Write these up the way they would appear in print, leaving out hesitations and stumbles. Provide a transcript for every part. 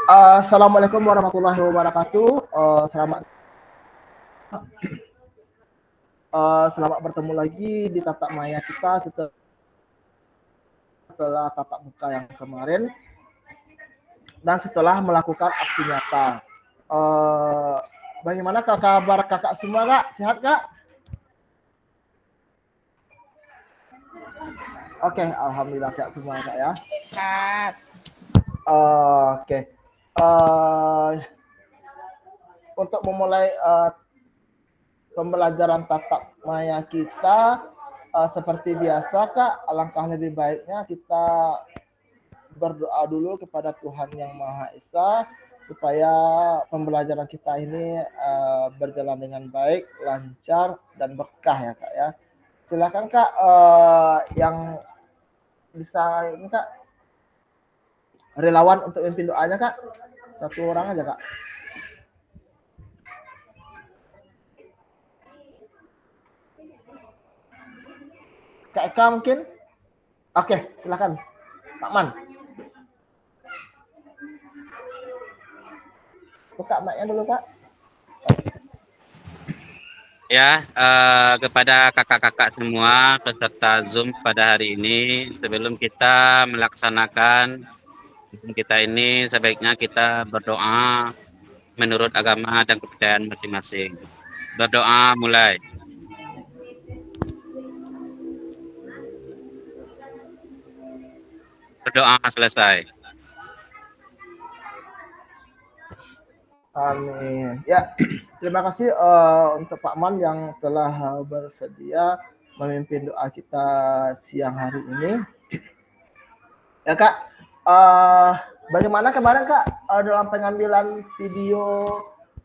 Assalamualaikum warahmatullahi wabarakatuh. Selamat bertemu lagi di tatap maya kita setelah tatap muka yang kemarin dan setelah melakukan aksi nyata. Bagaimana kabar kakak semua, Kak? Sehat, Kak? Oke, alhamdulillah sehat semua, Kak ya. Sehat. Oke. Untuk memulai pembelajaran tatap maya kita, seperti biasa, Kak, alangkah lebih baiknya kita berdoa dulu kepada Tuhan Yang Maha Esa supaya pembelajaran kita ini berjalan dengan baik, lancar, dan berkah ya, Kak ya. Silakan, Kak, yang bisa ini, Kak, relawan untuk memimpin doanya, Kak. Satu orang aja, Kak. Kak Eka mungkin? Oke, silakan. Pak Man. Buka mic-nya dulu, Pak. Ya, kepada kakak-kakak semua peserta Zoom pada hari ini, sebelum kita melaksanakan Zoom kita ini, sebaiknya kita berdoa menurut agama dan kepercayaan masing-masing. Berdoa mulai. Berdoa selesai. Amin. Ya, terima kasih untuk Pak Man yang telah bersedia memimpin doa kita siang hari ini. Ya, Kak, bagaimana kemarin, Kak, dalam pengambilan video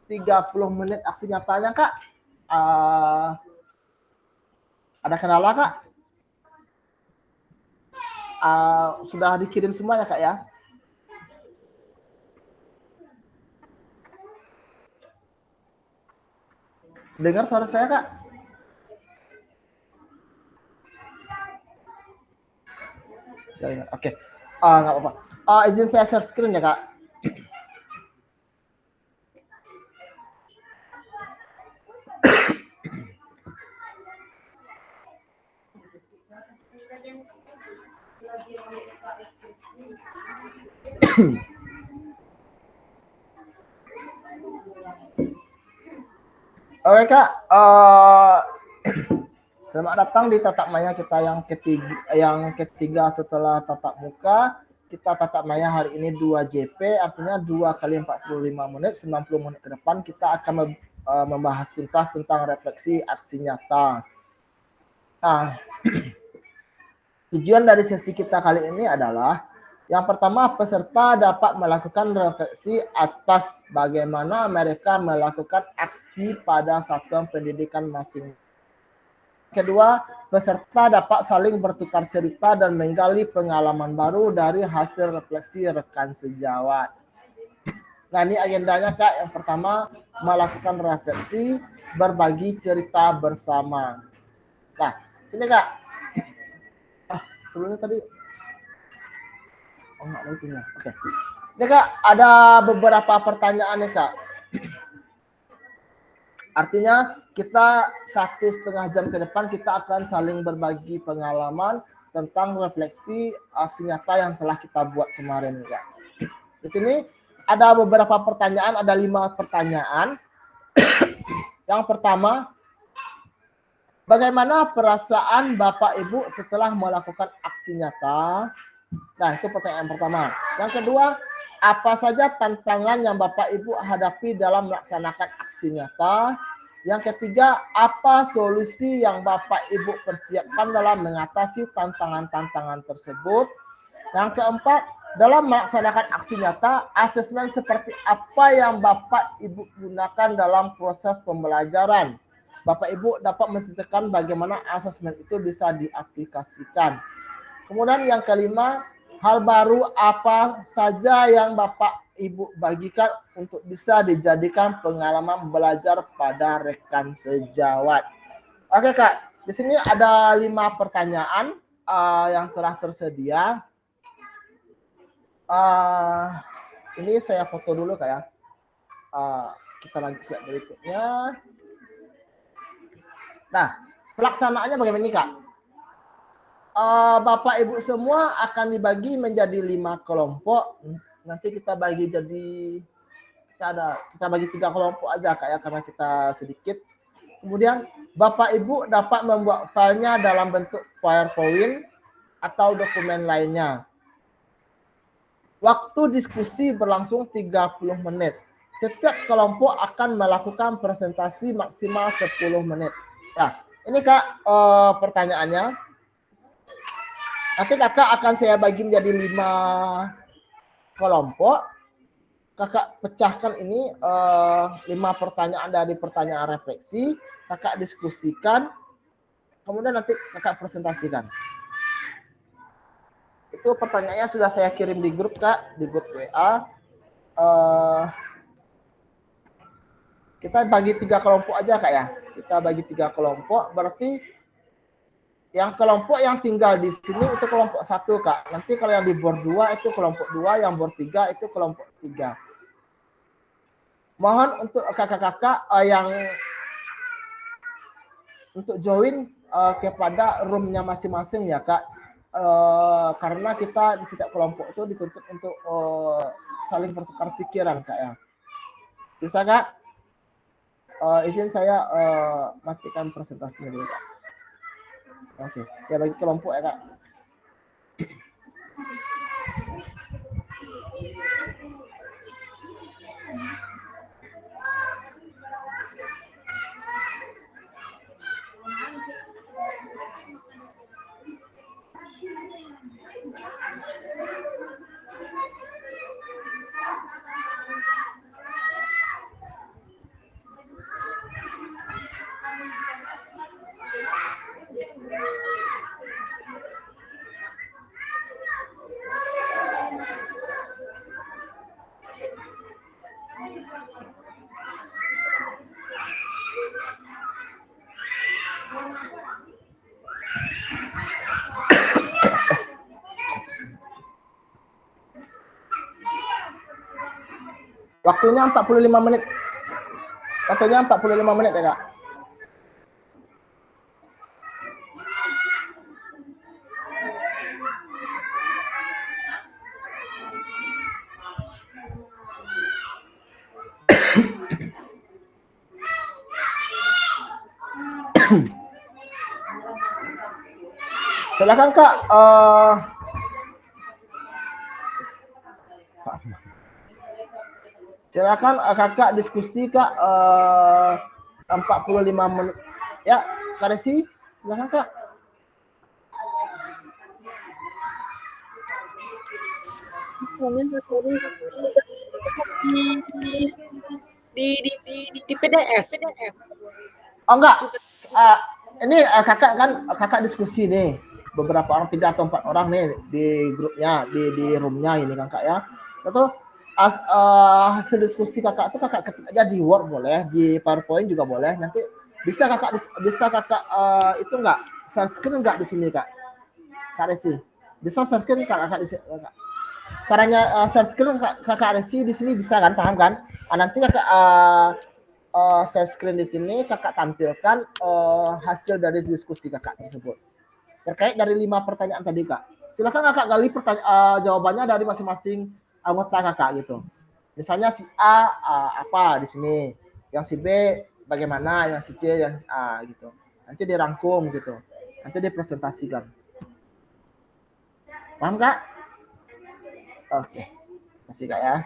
30 menit aksi nyatanya, Kak? Ada kendala, Kak? Sudah dikirim semua ya, Kak ya? Dengar suara saya, Kak? Ya, oke. Nggak apa-apa. Izin saya share screen ya, Kak. Oke, Kak. Selamat datang di tatap maya kita yang ketiga setelah tatap muka. Kita tatap maya hari ini 2 JP, artinya 2 kali 45 menit, 90 menit ke depan kita akan membahas tuntas tentang refleksi aksi nyata. Nah, tujuan dari sesi kita kali ini adalah yang pertama, peserta dapat melakukan refleksi atas bagaimana mereka melakukan aksi pada satuan pendidikan masing-masing. Kedua, peserta dapat saling bertukar cerita dan menggali pengalaman baru dari hasil refleksi rekan sejawat. Nah, ini agendanya, Kak. Yang pertama, melakukan refleksi, berbagi cerita bersama. Nah, sini, Kak. Sebelumnya tadi. Oh, enggak lagi ya. Oke. Ini, Kak, ada beberapa pertanyaan nih, Kak. Artinya kita 1,5 jam ke depan kita akan saling berbagi pengalaman tentang refleksi aksi nyata yang telah kita buat kemarin, Kak. Di sini ada beberapa pertanyaan, ada 5 pertanyaan. Yang pertama, bagaimana perasaan Bapak Ibu setelah melakukan aksi nyata? Nah, itu pertanyaan pertama. Yang kedua, apa saja tantangan yang Bapak Ibu hadapi dalam melaksanakan aksi nyata? Yang ketiga, apa solusi yang Bapak Ibu persiapkan dalam mengatasi tantangan-tantangan tersebut? Yang keempat, dalam melaksanakan aksi nyata, asesmen seperti apa yang Bapak Ibu gunakan dalam proses pembelajaran? Bapak Ibu dapat menceritakan bagaimana asesmen itu bisa diaplikasikan. Kemudian yang kelima, Hal baru apa saja yang Bapak Ibu bagikan untuk bisa dijadikan pengalaman belajar pada rekan sejawat? Oke Kak, di sini ada 5 pertanyaan yang telah tersedia. Ini saya foto dulu Kak ya. Kita lanjut slide berikutnya. Nah, pelaksanaannya bagaimana nih Kak? Bapak Ibu semua akan dibagi menjadi 5 kelompok. Nanti kita bagi jadi kita bagi 3 kelompok aja Kak ya karena kita sedikit. Kemudian Bapak Ibu dapat membuat filenya dalam bentuk PowerPoint atau dokumen lainnya. Waktu diskusi berlangsung 30 menit. Setiap kelompok akan melakukan presentasi maksimal 10 menit. Nah, ini Kak pertanyaannya. Nanti Kakak akan saya bagi menjadi 5 kelompok. Kakak pecahkan ini 5 pertanyaan dari pertanyaan refleksi. Kakak diskusikan. Kemudian nanti Kakak presentasikan. Itu pertanyaannya sudah saya kirim di grup Kak, di grup WA. Kita bagi 3 kelompok aja Kak ya. Kita bagi 3 kelompok, berarti yang kelompok yang tinggal di sini itu kelompok 1 Kak. Nanti kalau yang di board 2 itu kelompok 2, yang board 3 itu kelompok 3. Mohon untuk kakak-kakak yang untuk join kepada roomnya masing-masing ya Kak. Karena kita di setiap kelompok itu dituntut untuk saling bertukar pikiran Kak ya. Bisa Kak? Izin saya matikan presentasinya dulu Kak. Oke, saya bagi kelompok ya Kak. Waktunya 45 menit. Waktunya 45 menit ya Kak. Silakan Kak. Silakan Kakak diskusi Kak 45 menit. Ya, Kak Desi, silakan Kak. Di PDF. Oh enggak. Ini kakak kan kakak diskusi nih beberapa orang 3 atau 4 orang nih di grupnya di roomnya ini kan Kak ya. Itu hasil diskusi kakak itu kakak ketik aja di Word boleh, di PowerPoint juga boleh. Nanti bisa kakak itu enggak share screen enggak di sini Kak? Kak Resi. Bisa share screen kakak di sini Kak. Caranya share screen kakak Resi di sini bisa kan, paham kan? Nanti kakak share screen di sini kakak tampilkan hasil dari diskusi kakak tersebut terkait dari 5 pertanyaan tadi Kak. Silakan kakak gali jawabannya dari masing-masing anggota kakak gitu. Misalnya si A apa di sini, yang si B bagaimana, yang si C, yang A gitu. Nanti dirangkum gitu. Nanti dipresentasikan. Paham Kak? Oke. Masih Kak ya.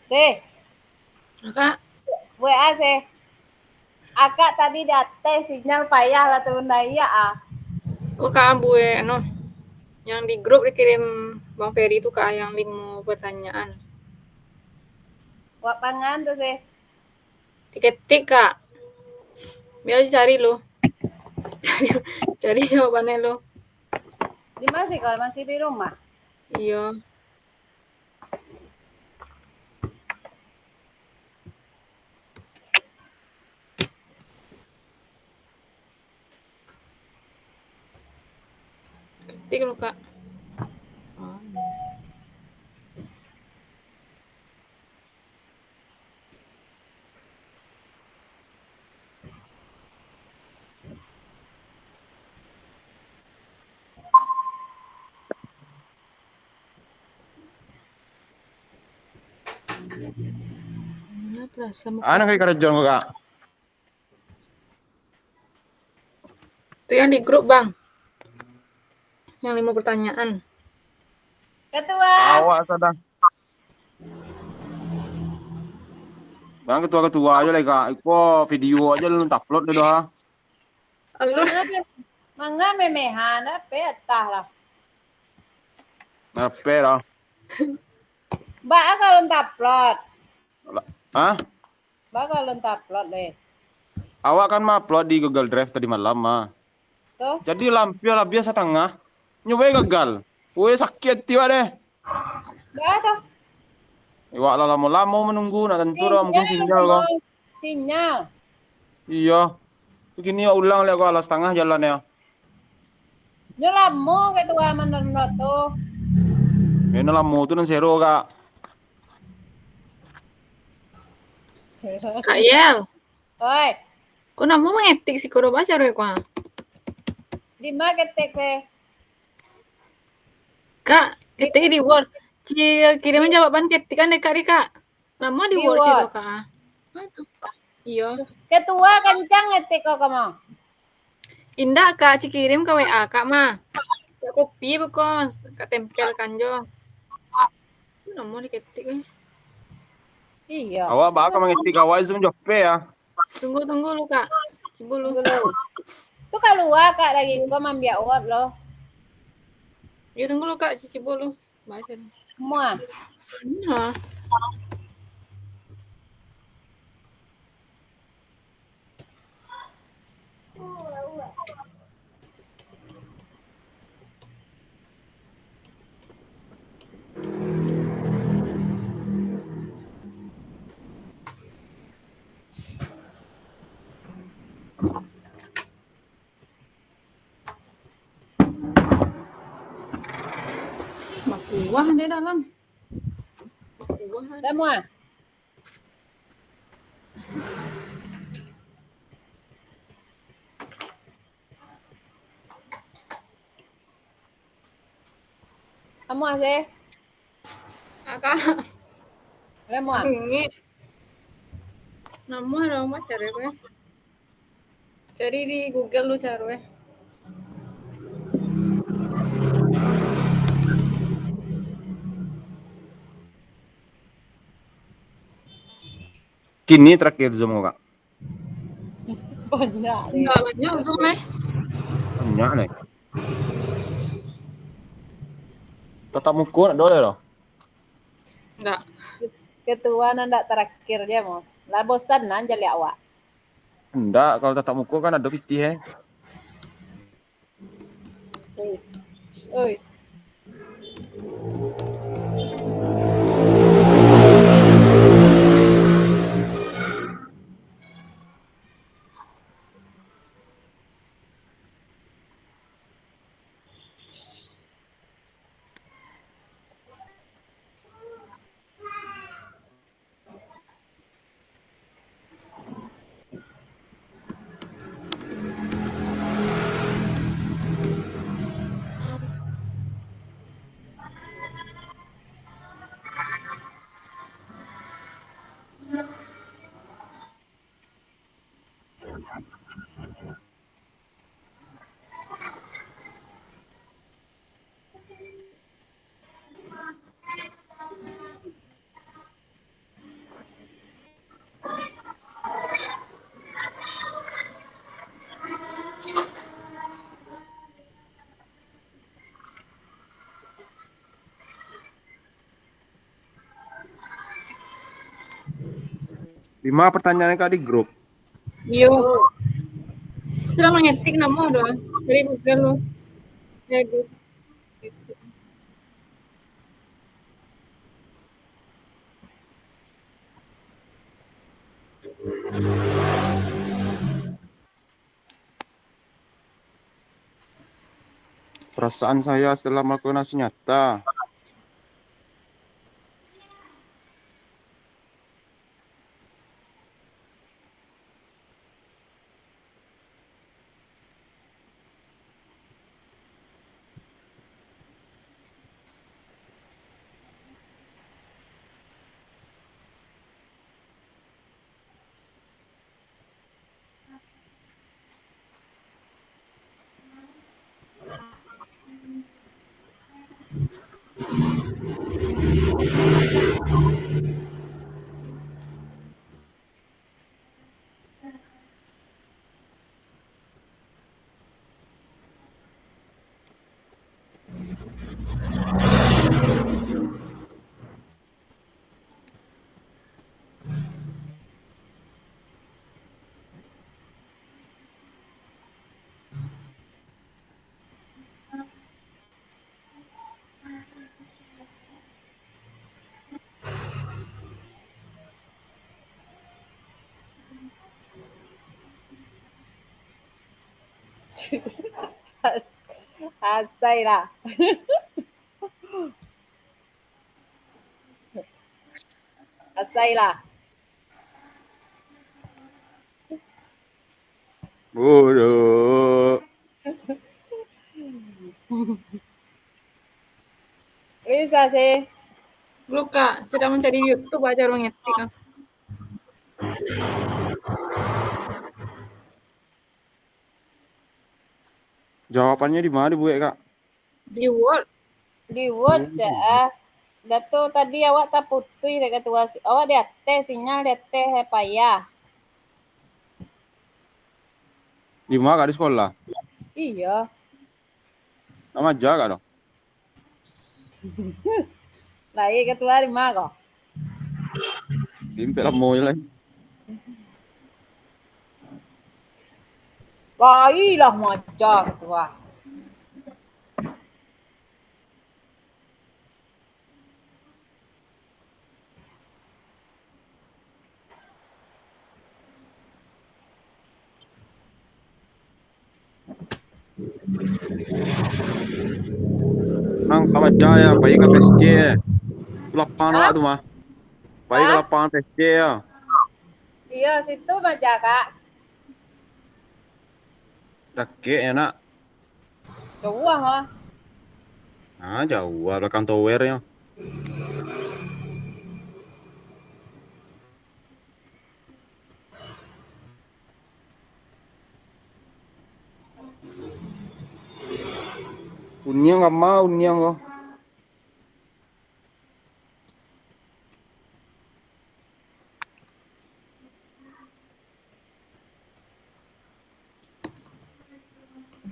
Sih, Kakak, WA sih. Akak tadi date sinyal payah lah tuh ya ah. kok Kak Ambue, yang di grup dikirim Bang Ferry itu Kak, yang 5 pertanyaan. Wak pangan tuh sih. Diketik Kak. Biar cari lo. Cari jawabannya lo. Di masih kalau masih di rumah. Iya. Ketik lo Kak. Mana perasa muka? Ano kay karadyon ko ka? Itu yang di grup Bang. Yang 5 pertanyaan. Ketua. Awak sada. Bang ketua-ketua aja lagi kak. Iko video aja lu upload deh ha. Halo. Mangga memehan petah lah. Ngape lah. Mbak kalau upload. Hah? Mbak kalau upload deh. Awak kan upload di Google Drive tadi malam mah. Tuh. Jadi lampion lah biasa tengah. Nyoba gagal. Woi sakit tiba deh. Mbak tuh. Iwak lah lama-lama menunggu nak tentu lah mungkin sinyal kok. Sinyal. Iya. Begini ulang lihat kok alas tengah jalan ya. Nyelamu ketua menurut tuh. Ini lama tuh nan zero kak. Kak Yel. Oi, Kok nama mengetik si koro baca ya kok? di mana ketik sih? Kak, ketik di Word. Kirimin jawaban ketikan deh Kak. Nama di Di Word Word. itu Kak. Apa itu? Iya. Ketua kencang ngetik kok kamu. Indah Kak, kirim ke WA Kak mah. Kak kopi pokok Kak tempelkan jo. Nama diketik eh. Iya. Awak bakal mengetik awak zoom jope ya. Tunggu lu Kak. Coba lu. Tunggu dulu. Tuh keluar kak lagi kok mambiak word loh. Ya tunggu lu Kak, cici lu. Bahasa. Semua. Nah. Buah di dalam. Buah. Semua. Semua sih. Kakak. Semua. Ini. Nama orang mah cari gue. Cari di Google lu cari gue. Kini terakhir zoom kak. Banyak deh. Enggak banyak zoom eh. Banyak nih. Tatap muka nak boleh loh. Enggak. Ketua nanda terakhir dia mau. Lah bosan nan jadi awak. Enggak, kalau tatap muka kan ada pitih Oi. 5 pertanyaannya Kak di grup. Yo, sudah mengetik nama doang dari Google lo. Ya, Google. Gitu. Perasaan saya setelah melakukan aksi nyata. Asai lah. Asai lah. Bodoh. Bisa sih. Lu Kak, sedang mencari di YouTube aja orang ngetik kan. Jawabannya di mana Bu Kak? Di Word. Di Word dah. Dato tadi awak tak putih dekat tua. Awak dia teh sinyal dia teh payah. Di mana Kak di sekolah? Iya. Nama aja Kak dong. Lagi ketua di mana kok? Timpel lah mau lagi. Baiklah maca ketua. Nang Tamat Jaya, bayi ke PSG. Itu lapangan Kak tuh mah. Bayi ke Hah? lapangan PSG ya. Iya, situ maca Kak. Dake enak. Jauh ah. Nah, jauh belakang tower ya. Uniang nggak mau, uniang loh.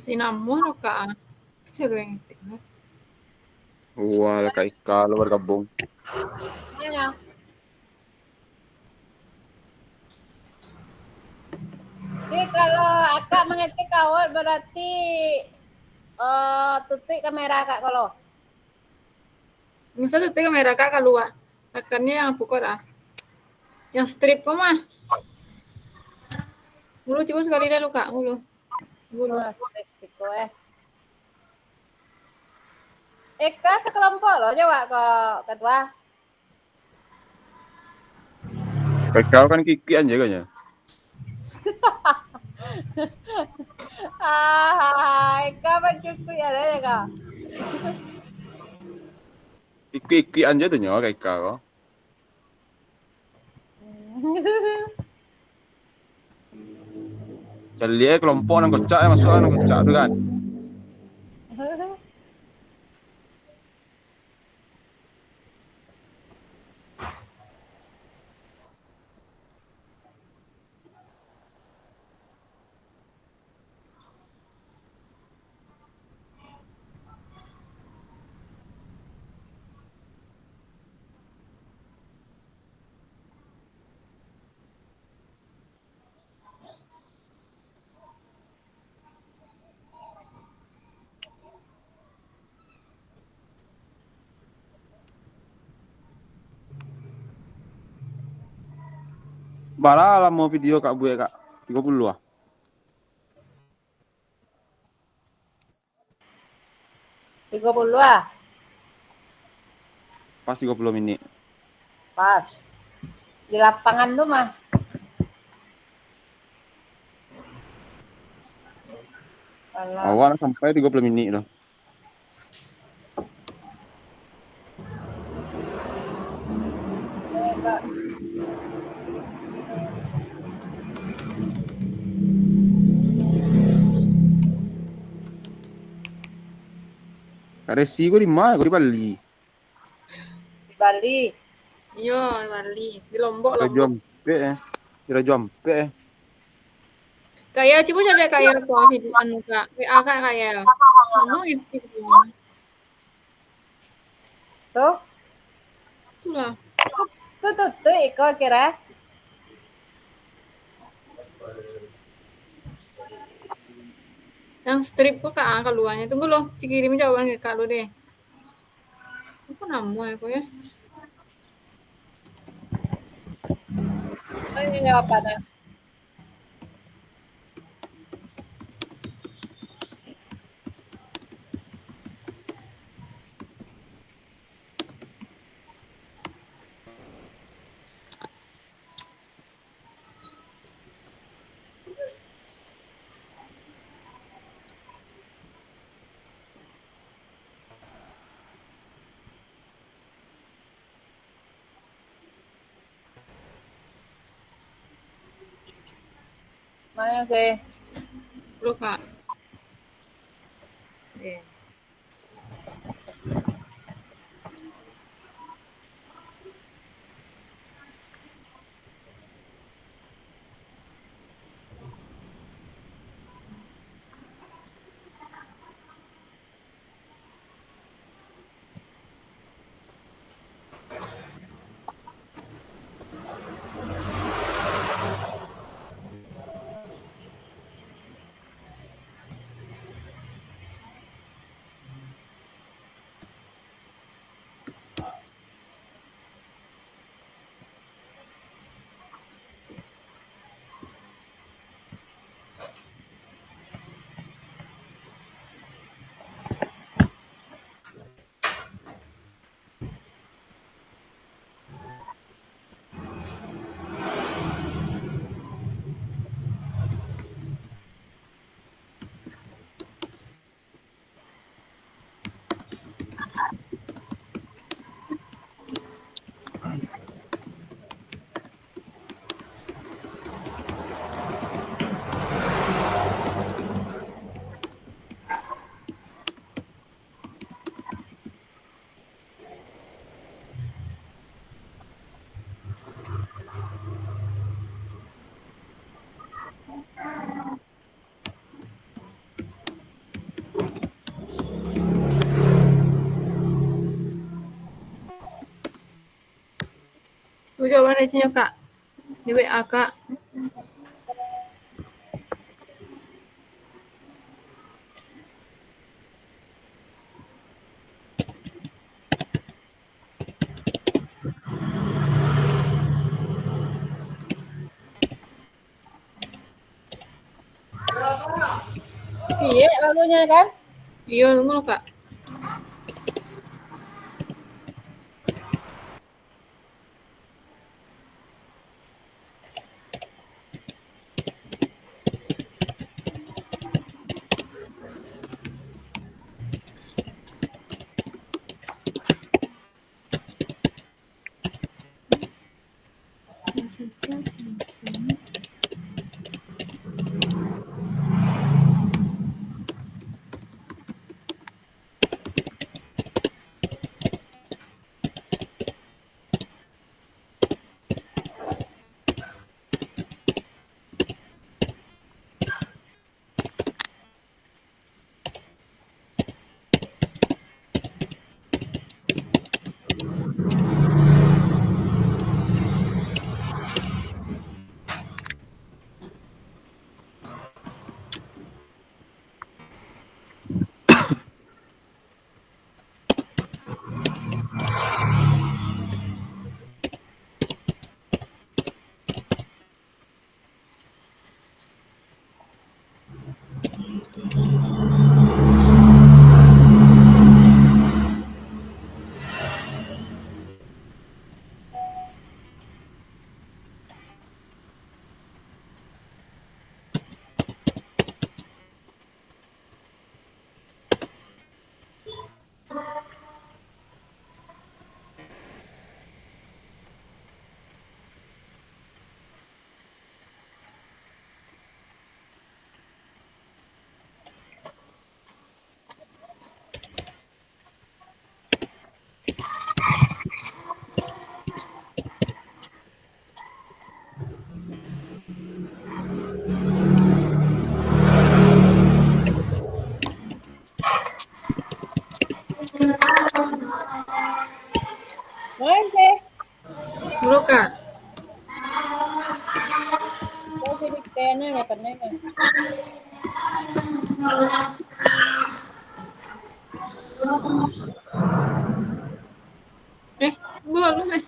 Sinamon lo Kak. Seru yang ngetik. Wah, Kak Ika lo bergabung. Iya. Jadi kalau akak mengetik awal berarti tutup kamera Kak kalau. Masa tuh kamera Kak keluar. Akannya yang pukul ah. Yang strip kok mah. Ngulu coba sekali dah lu Kak, ngulu. Ngulu. Meksiko Eka sekelompok loh coba ke ketua. Kak Ika kan Kiki aja kayaknya. Eka mencukupi ada ya Kak. Iki aja tuh nyawa Kak Ika kok. Cari kelompok nang kocak ya masuk nang kocak tuh kan. Bara lah mau video kak gue kak 30 ah. Tiga puluh ah, Pas 30 menit. pas. Di lapangan tuh mah. Alah. Awal sampai 30 menit loh. Kak Resi gue di mana? Gue di Bali. Di Bali. Iya, Bali. Di Lombok, Di Lombok. Ampe ya. Di Raja Ampe ya. Kayak coba cari kayak apa video anu kak. WA kak kayak. Ngomong itu. Tuh, Itulah. tuh, Iko kira. Yang strip kok kak keluarnya. Tunggu loh, kirim jawaban ke kak lo deh. Apa nama ya kok ya? Oh, ini nggak apa dah. Mana sih? Lo kak. Eh. Tuh jawaban recehnya kak. Di WA kak. Iya, lagunya kan? Iya, tunggu lo kak. ini. Belum eh.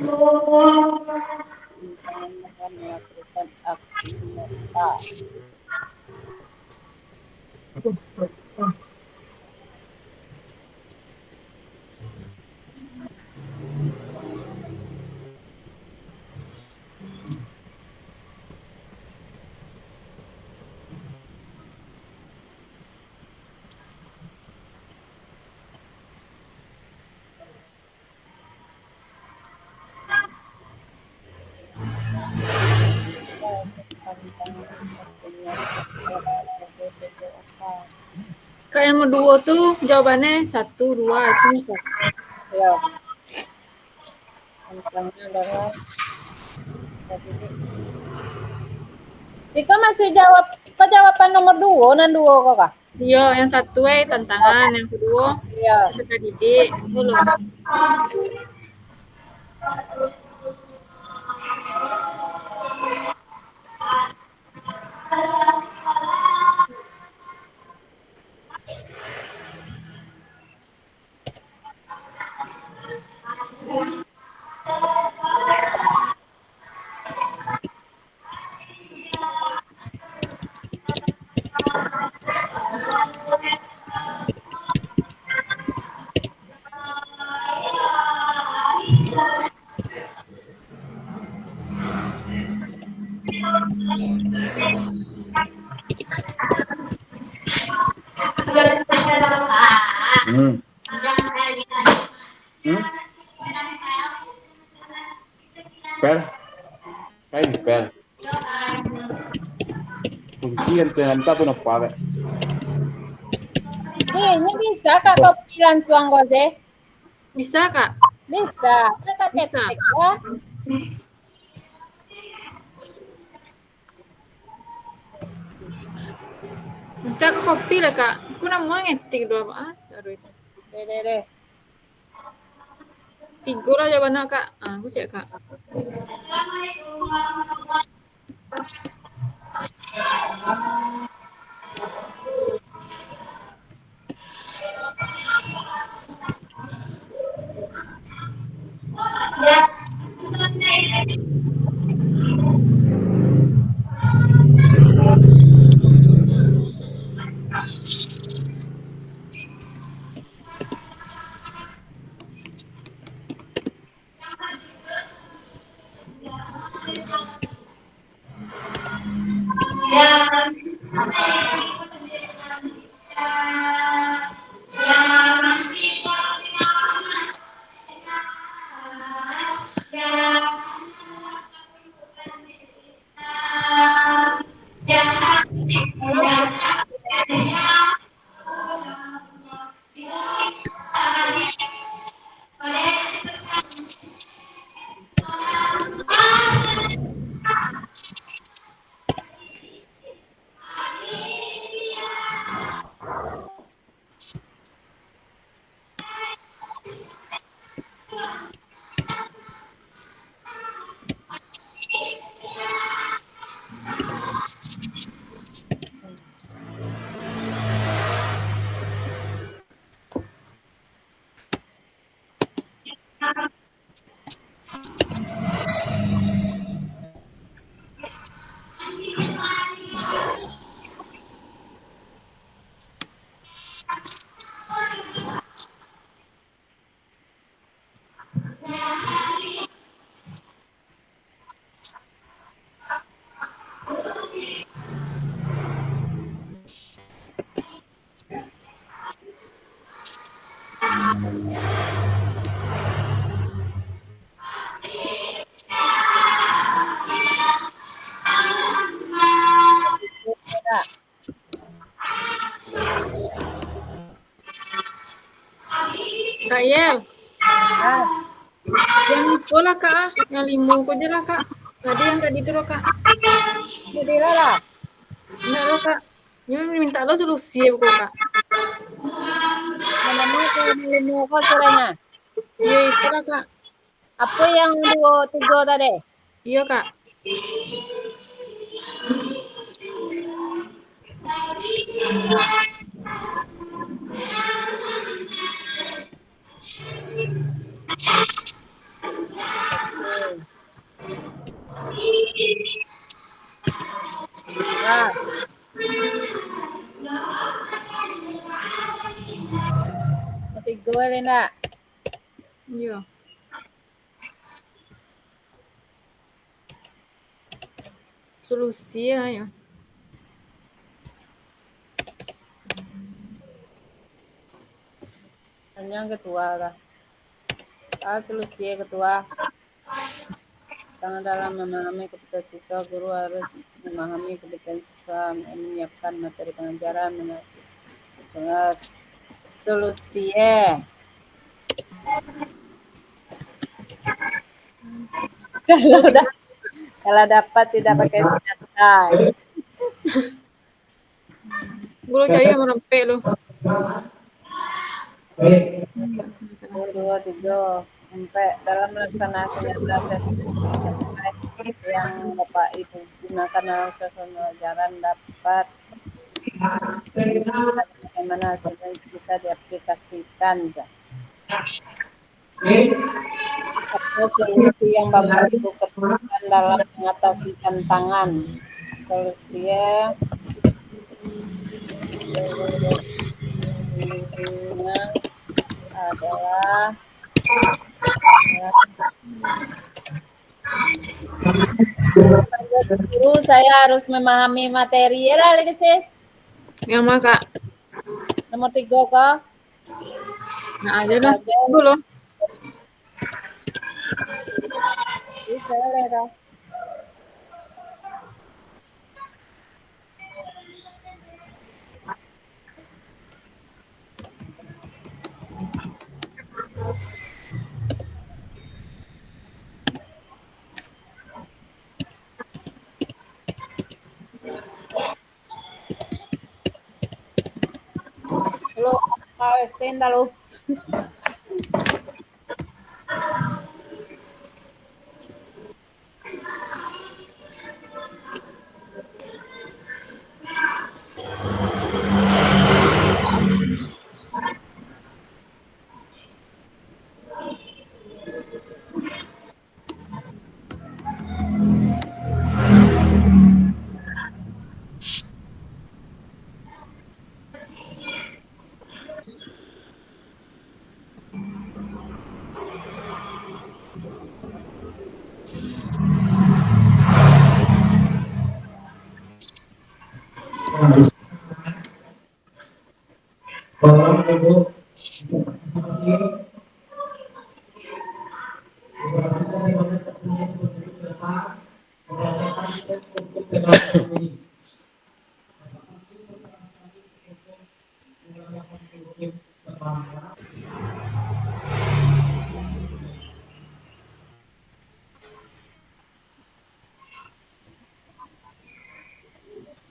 Mereka melakukan aksi nyata. Kalau yang nomor 2 tuh jawabannya 1, 2, sini Kak. Ya. Tentangnya adalah Ika masih jawab jawaban nomor 2 nan 2 kok kak? Iya, yang 1 tantangan, yang kedua Iya. peserta didik. Itu loh. Per? Kain per. Kunci yang ternyata pun apa? Ini bisa kak kopi langsung kok sih? Bisa Kak? Bisa. Kakak Bisa. ketik ya. Minta ke kopi lah Kak. Aku namanya ngetik dua apa? Aduh itu. Deh. 3 lah jawabannya Kak. Aku cek Kak. Kak. Kak Yel, Ah, yang itu lah Kak, yang limu ko aja lah Kak. Tadi yang tadi itu loh Kak. jadi lah. Enggak lah Kak. Yang minta lo solusi ya kok Kak. Mana mau ke limu kok caranya? Iya itu lah Kak. Apa yang 2, 3 tadi? Iya Kak. Ah, ketiga Lena. Iya. Solusi ya, ya. Hanya yang ketua lah. Solusi ketua. Tangan dalam memahami kebutuhan siswa, guru harus memahami kebutuhan siswa, menyiapkan materi pengajaran, terus solusi kalau Lo tiga. kalau dapat tidak pakai senjata. Gue lo cari sama nempe lo. 1, 2, 3 sampai dalam melaksanakan yang Bapak Ibu gunakan dalam sesi pelajaran dapat bagaimana hasilnya bisa diaplikasikan. Apa solusi yang Bapak Ibu kerjakan dalam mengatasi tantangan? Solusinya adalah guru saya harus memahami materi ya lah kecil. Yang mah Kak. Nomor 3 kah? Nah aja lah. Gue lo. Bisa lah. Lo extend lo.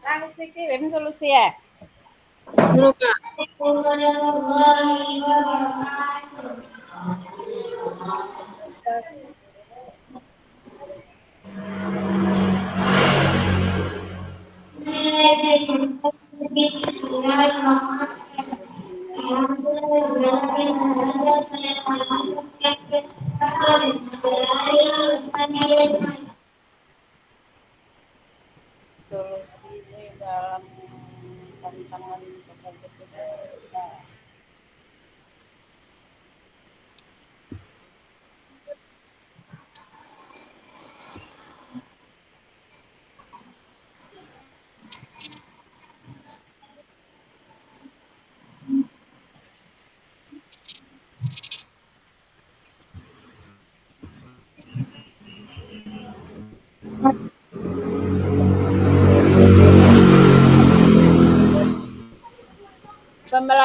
Langsung kirim solusi ya. Dulu Kak. Solusi ini dalam tantangan tersebut kita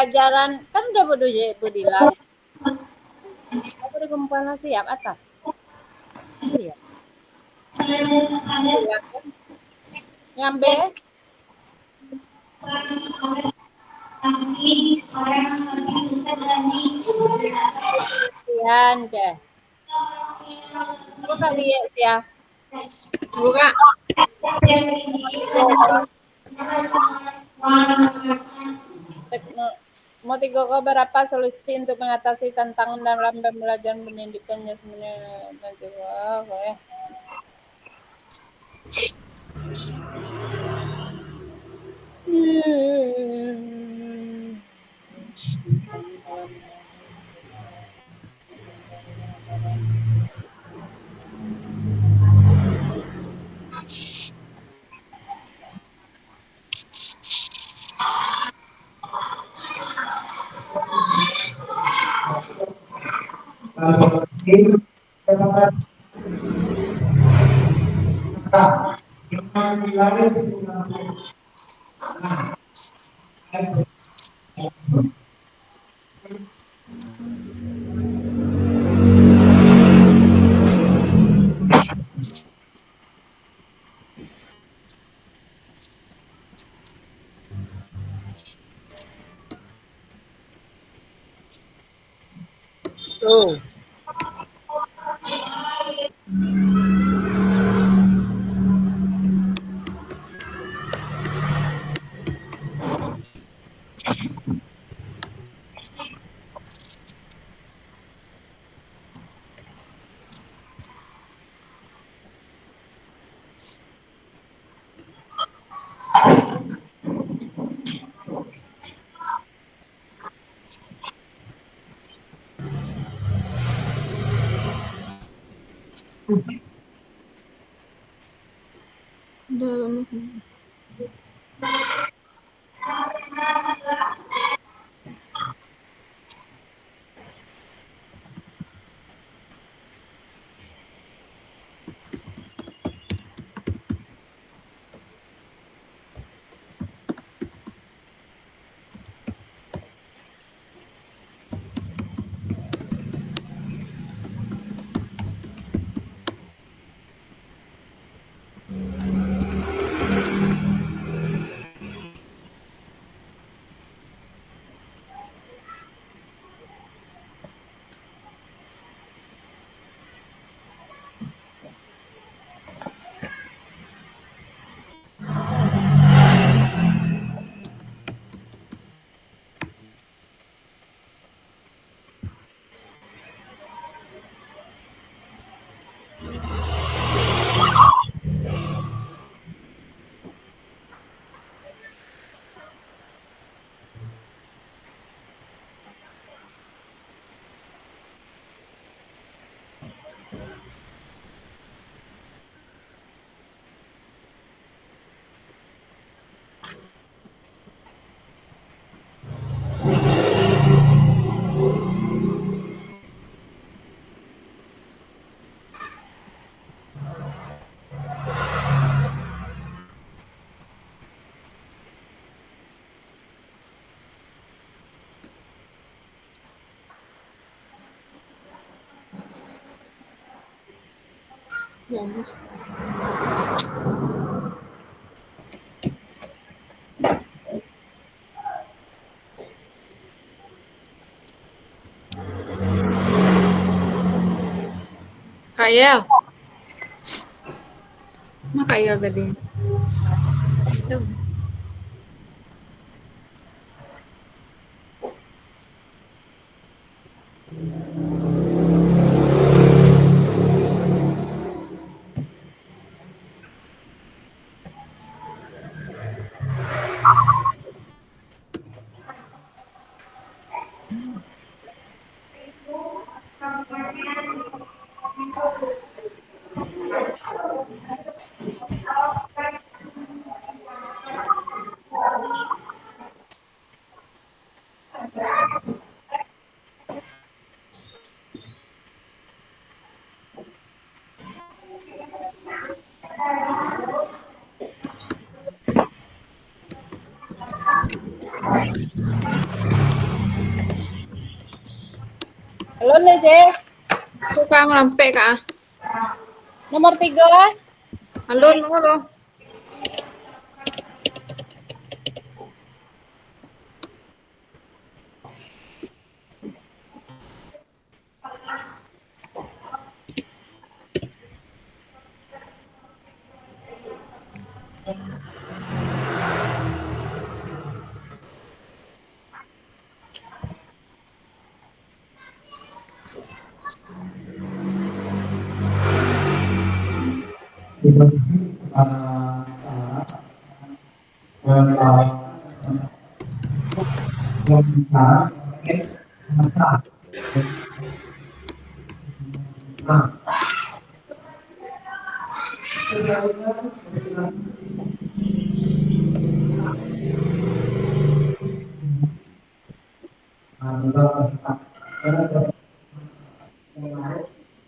pelajaran kan udah berdila. Aku udah kumpul siap atap. Iya. Silakan. Nyambe. Latihan deh. Buka dia sih ya. Buka. Motigo berapa solusi untuk mengatasi tantangan dalam pembelajaran pendidikannya sebenarnya? Tuh. Udah lama sih. Kayel. Mah Kayel tadi. Tuh. Halo nih, Cek. Aku kak melampe kak. Nomor 3. Alun nunggu lo.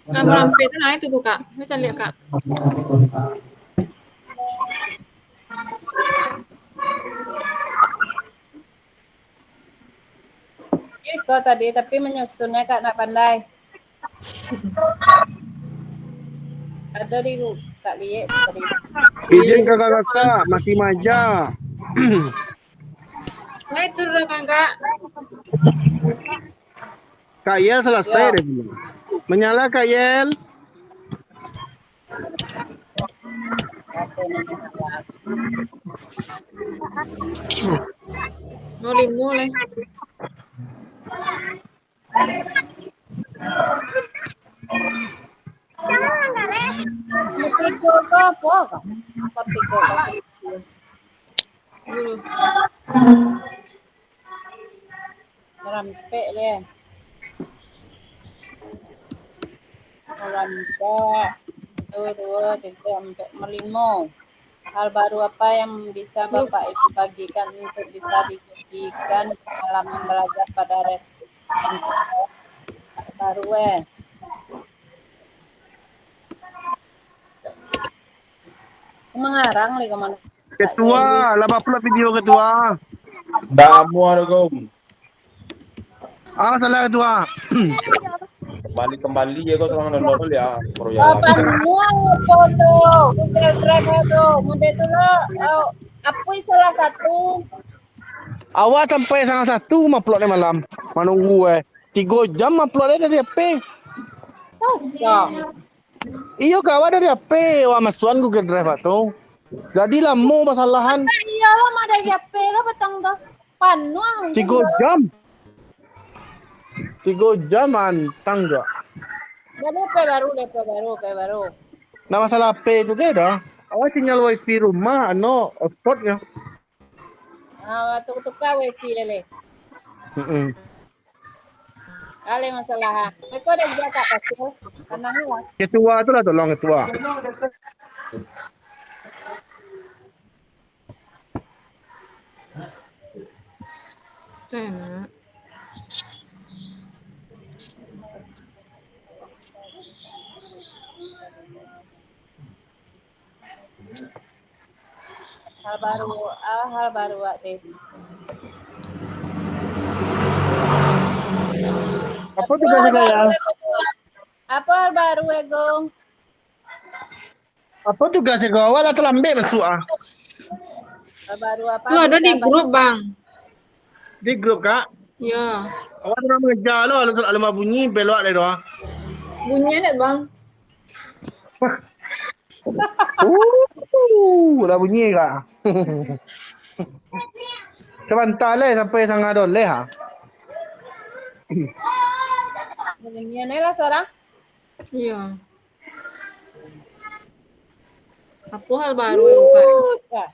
Kak melampe itu nah itu tuh kak. Bisa lihat kak. Iko tadi, tapi menyusunnya Kak nak pandai. Ada di Kak Liye tadi. Izin kakak-kakak, mati maja. Nah itu udah kan kak. Kak Yel selesai Ya. deh belum? Menyala Kak Yel. Apa namanya? Mau limu leh. Nomor 3 ke apa Kak? Nomor 3 Kak. Dulu. Rampek deh. Rampek. 1, 2, 3, 4, 5. Hal baru apa yang bisa Bapak Ibu bagikan untuk bisa dijadikan pengalaman belajar pada referensi baru mengarang nih kemana? Ketua, lah upload video ketua. Damu ada kau. Ah salah ketua. Kembali ya kau sama nonton ya. Oh, Royal. panuang foto Google Drive itu. Mudah itu lo, apa salah satu. Awak sampai setengah satu uploadnya malam. Menunggu 3 jam uploadnya dari HP. Kosong. Iyo kawan dari HP. Wah masukan Google Drive tuh. Jadi lama masalahan. Tak iya lo ada HP lo betang tuh. Panuang. 3 jam. 3 jam mantang gak? DP baru. Nah masalah HP itu dia dah. Awak sinyal wifi rumah, hotspot ya. Tukar wifi lele. Heeh. Ale masalah. Eko ada jaga kecil. Tenang lah. Ketua tu lah tolong ketua. Enak. Hal baru sih. Apa tugasnya saya? Apa hal baru ego? Apa tugasnya kau? Awak dah terlambat masuk ah. Hal baru apa? Tuh ada di Bisa grup bang. Di grup kak. Ya. Awak dah mengejar lo, alumah bunyi belok le doa. Bunyinya deh bang. Dah bunyi kak. Sebentar le sampai sangat dole ha. Beginian lah seorang. Iya. Apa hal baru ya kak?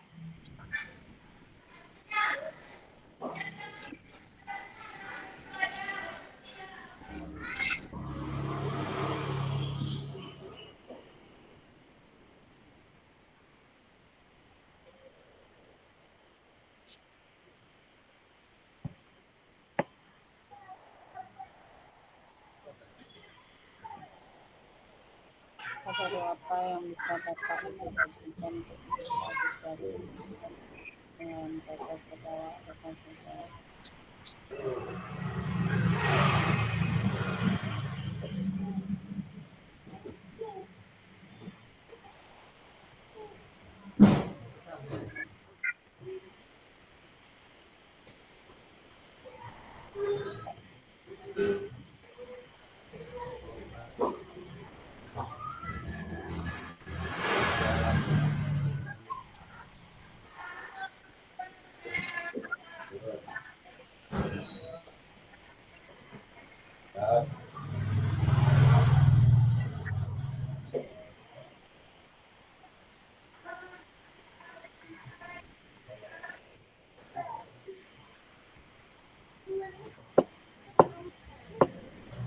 Baru apa yang bisa Bapak Ibu bagikan untuk bisa dijadikan dengan pokok ketawa atau konsultasi.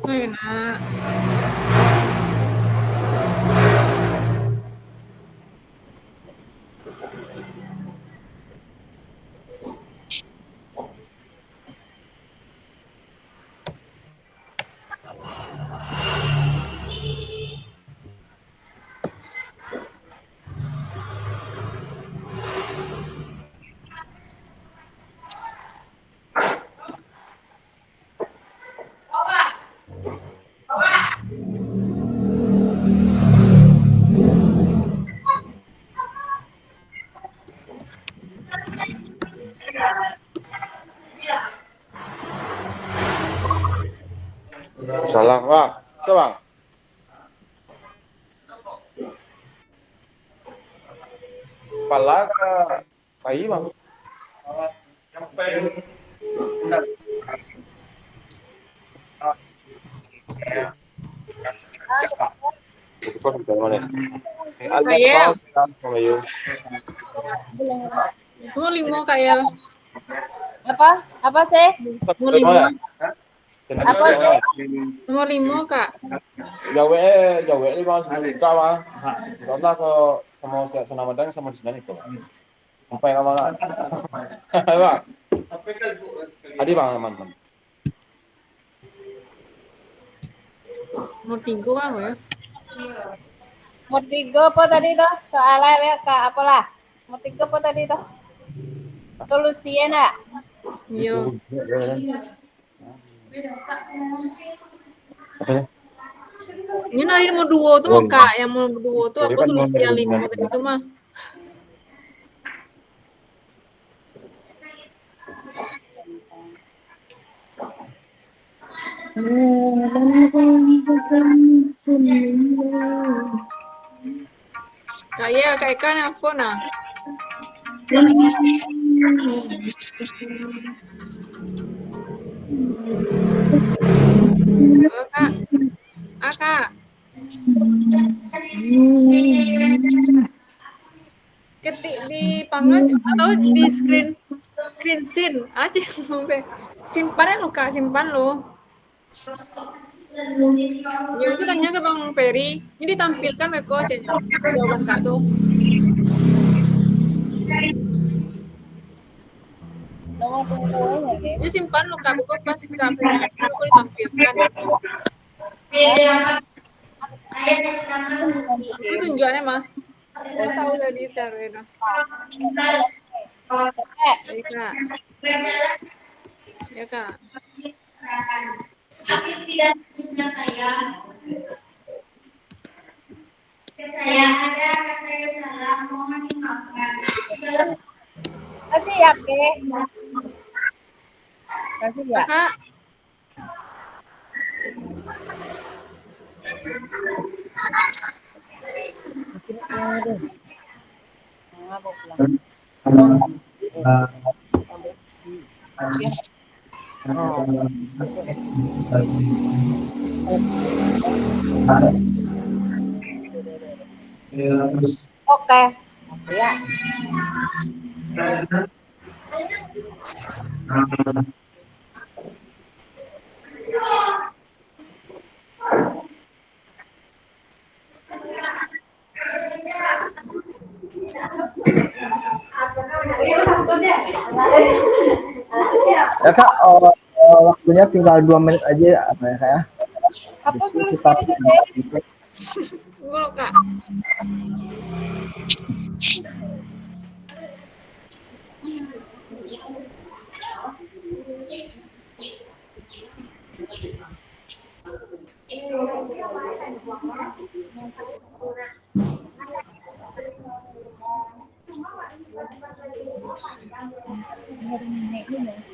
Ay, na. Salah, Bang. Siapa, Bang? Pala ke bayi, Bang? Itu kok sudah mana? Alian Kayel. Bang, sama you. Mau limo kayel. Apa sih? Mau limo. Apa sih? Mau limo, Kak. Gawe ini Bang, suka, Bang. Soalnya ke sama Sana Madang sama di sini itu. Apa yang mana? Bang. Adi Bang, teman-teman. Mau tinggu Bang ya. Murtigo apa tadi tuh? Soalnya ya Kak, apalah? Murtigo apa tadi tuh? Solusinya nak? Yo. Ini nanti mau duo tuh mau Kak, yang mau duo tuh apa solusi yang limo tadi itu mah. Kayak Kak nelfon ah. Halo Kak. Kak. Ketik di pangan atau di screen scene aja sampai simpannya lo Kak, simpan lo. Ya itu tanya ke Bang Ferry, ini ditampilkan Meko jawaban Kak tuh. Nomor tunggunya nih. Ini simpan lo Kak, Meko pas konfirmasi Meko ditampilkan. Itu tunjukannya mah. Oh tahu tadi taruh itu. Baik Kak. Ya Kak. Tapi tidak setuju saya ada kata yang salah, mohon dimaafkan. Kasih ya, Ke. Kasih ya. Kak. Sini deh. Ngapa pulang? Ambil isi. Oke. Ya. Ya Kak, waktunya tinggal 2 menit aja apa ya Kak ya? Apa Diskusi solusinya topik. sih? Tunggu Kak.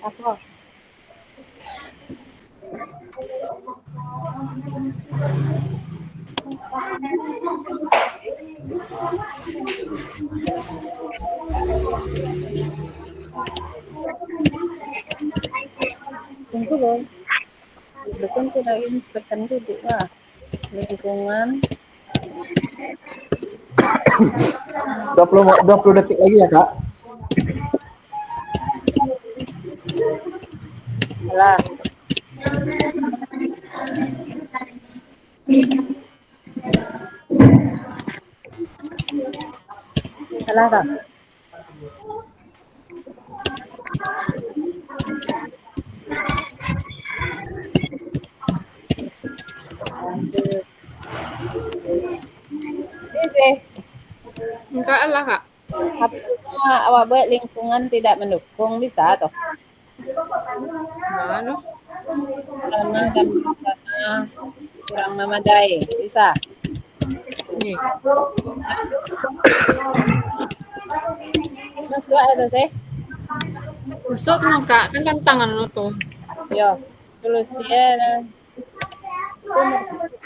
Apa? Tunggu loh. Betul tuh lagi inspektan duduk lah. Lingkungan 20 detik lagi ya Kak. lah. Salah tak? Sih. Enggak lah, Kak. Apakah awak buat lingkungan tidak mendukung bisa toh? Enggak loh. Karena dan sana kurang memadai, bisa. Nih. Masuk ada sih? Masuk tuh, Kak. Kan tantangan lo tuh. Yo, solusinya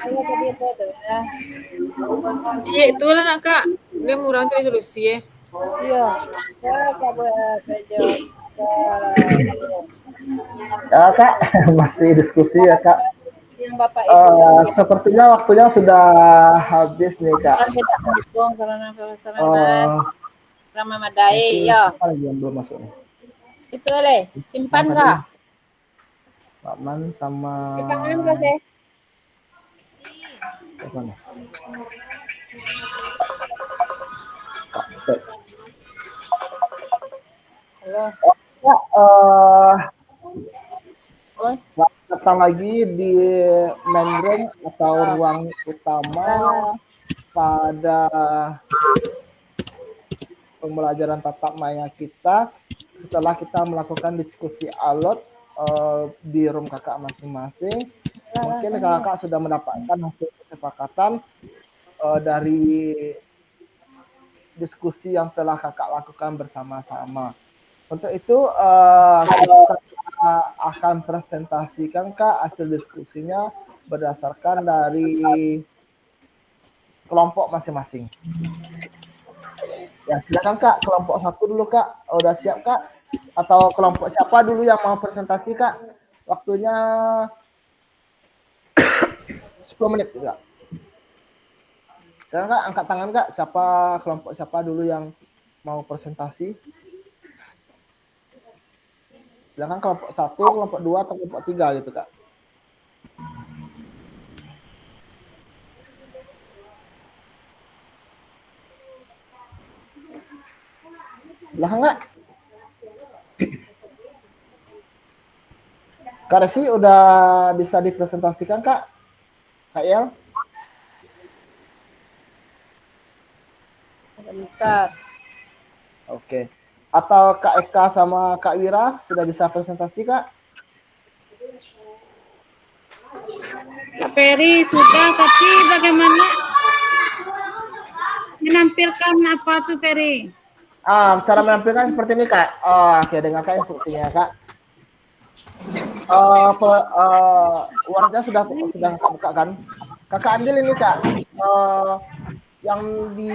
itu tadi apa tuh ya? Cie itu lah nak, Kak. Dia murah tuh solusi ya. Iya, saya buat baju Ya Kak, masih diskusi ya Kak. yang Bapak itu Sepertinya waktunya sudah habis nih Kak. tidak mendukung sarana prasarana Eh, kurang memadai. Ya, apa lagi yang belum masuk nih? itu deh. Simpan kah? Pak Man sama Simpan kah sih? apa nih? Pak, Halo. Ya, Oh, datang lagi di main room atau ruang utama pada pembelajaran tatap maya kita setelah kita melakukan diskusi alot di room kakak masing-masing. Mungkin kakak sudah mendapatkan hasil kesepakatan dari diskusi yang telah kakak lakukan bersama-sama. Untuk itu kita akan presentasikan Kak hasil diskusinya berdasarkan dari kelompok masing-masing. Ya silakan Kak, kelompok 1 dulu Kak. Udah siap Kak? Atau kelompok siapa dulu yang mau presentasi Kak? Waktunya 10 menit Kak. Sekarang Kak, angkat tangan Kak. Siapa kelompok siapa dulu yang mau presentasi? Silakan kelompok 1, kelompok 2, atau kelompok 3 gitu Kak. Silakan Kak. Kak Resi udah bisa dipresentasikan Kak? Kak El? bentar. Oke. Atau Kak Eka sama Kak Wira sudah bisa presentasi Kak? Kak Peri sudah, tapi bagaimana menampilkan apa tuh Peri? Cara menampilkan seperti ini Kak. Oke, dengarkan instruksinya Kak. Wordnya sudah Kak buka kan? Kakak ambil ini Kak. Yang di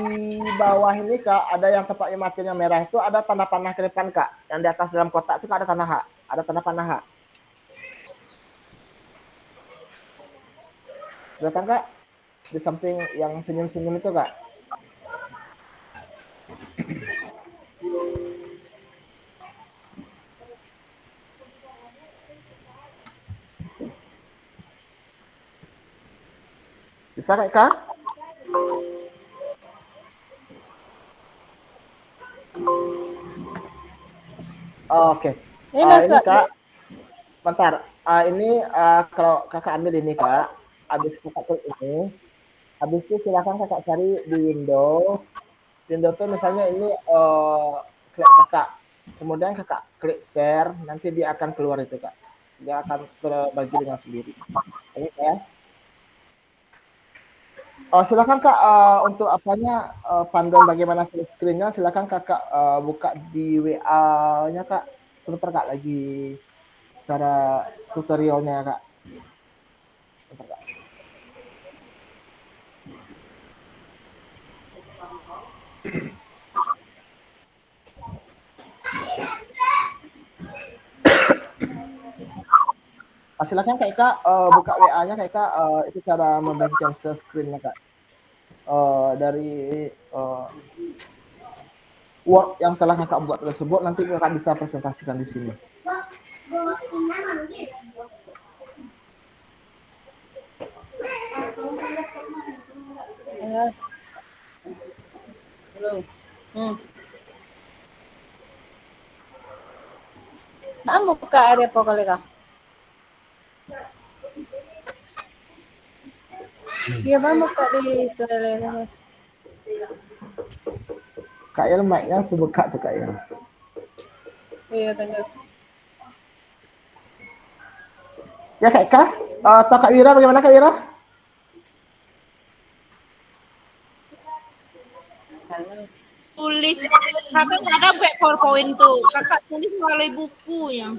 bawah ini Kak, ada yang tempatnya matinya merah itu ada tanda panah ke depan Kak. Yang di atas dalam kotak itu ada tanda H. Ada tanda panah H. Kelihatan Kak? Di samping yang senyum-senyum itu Kak. Bisa Kak? Oke. Ini Kak. Bentar. Ini kalau kakak ambil ini Kak. Habis kakak klik ini. Habis itu silakan kakak cari di window. Window tuh misalnya ini slide kakak. Kemudian kakak klik share. Nanti dia akan keluar itu Kak. Dia akan terbagi dengan sendiri. Ini ya. Silakan Kak, untuk apanya panduan bagaimana screen-nya silakan kakak buka di WA-nya Kak. Sebentar Kak lagi cara tutorialnya Kak. Sebentar, Kak. silakan Kak Eka buka WA-nya Kak Eka, itu cara membagikan share screen-nya Kak. Dari Word yang telah Kakak buat tersebut nanti Kakak bisa presentasikan di sini. Halo. Belum. Nah, buka area apa kali Kak? Iya, Bang, buka di itu area. Kak Il mic-nya tuh buka tuh Kak Il. Iya, tunggu. Ya Kak Eka, atau Kak Wira bagaimana Kak Wira? Halo. Tulis kakak ada pakai PowerPoint tuh. Kakak tulis melalui buku ya.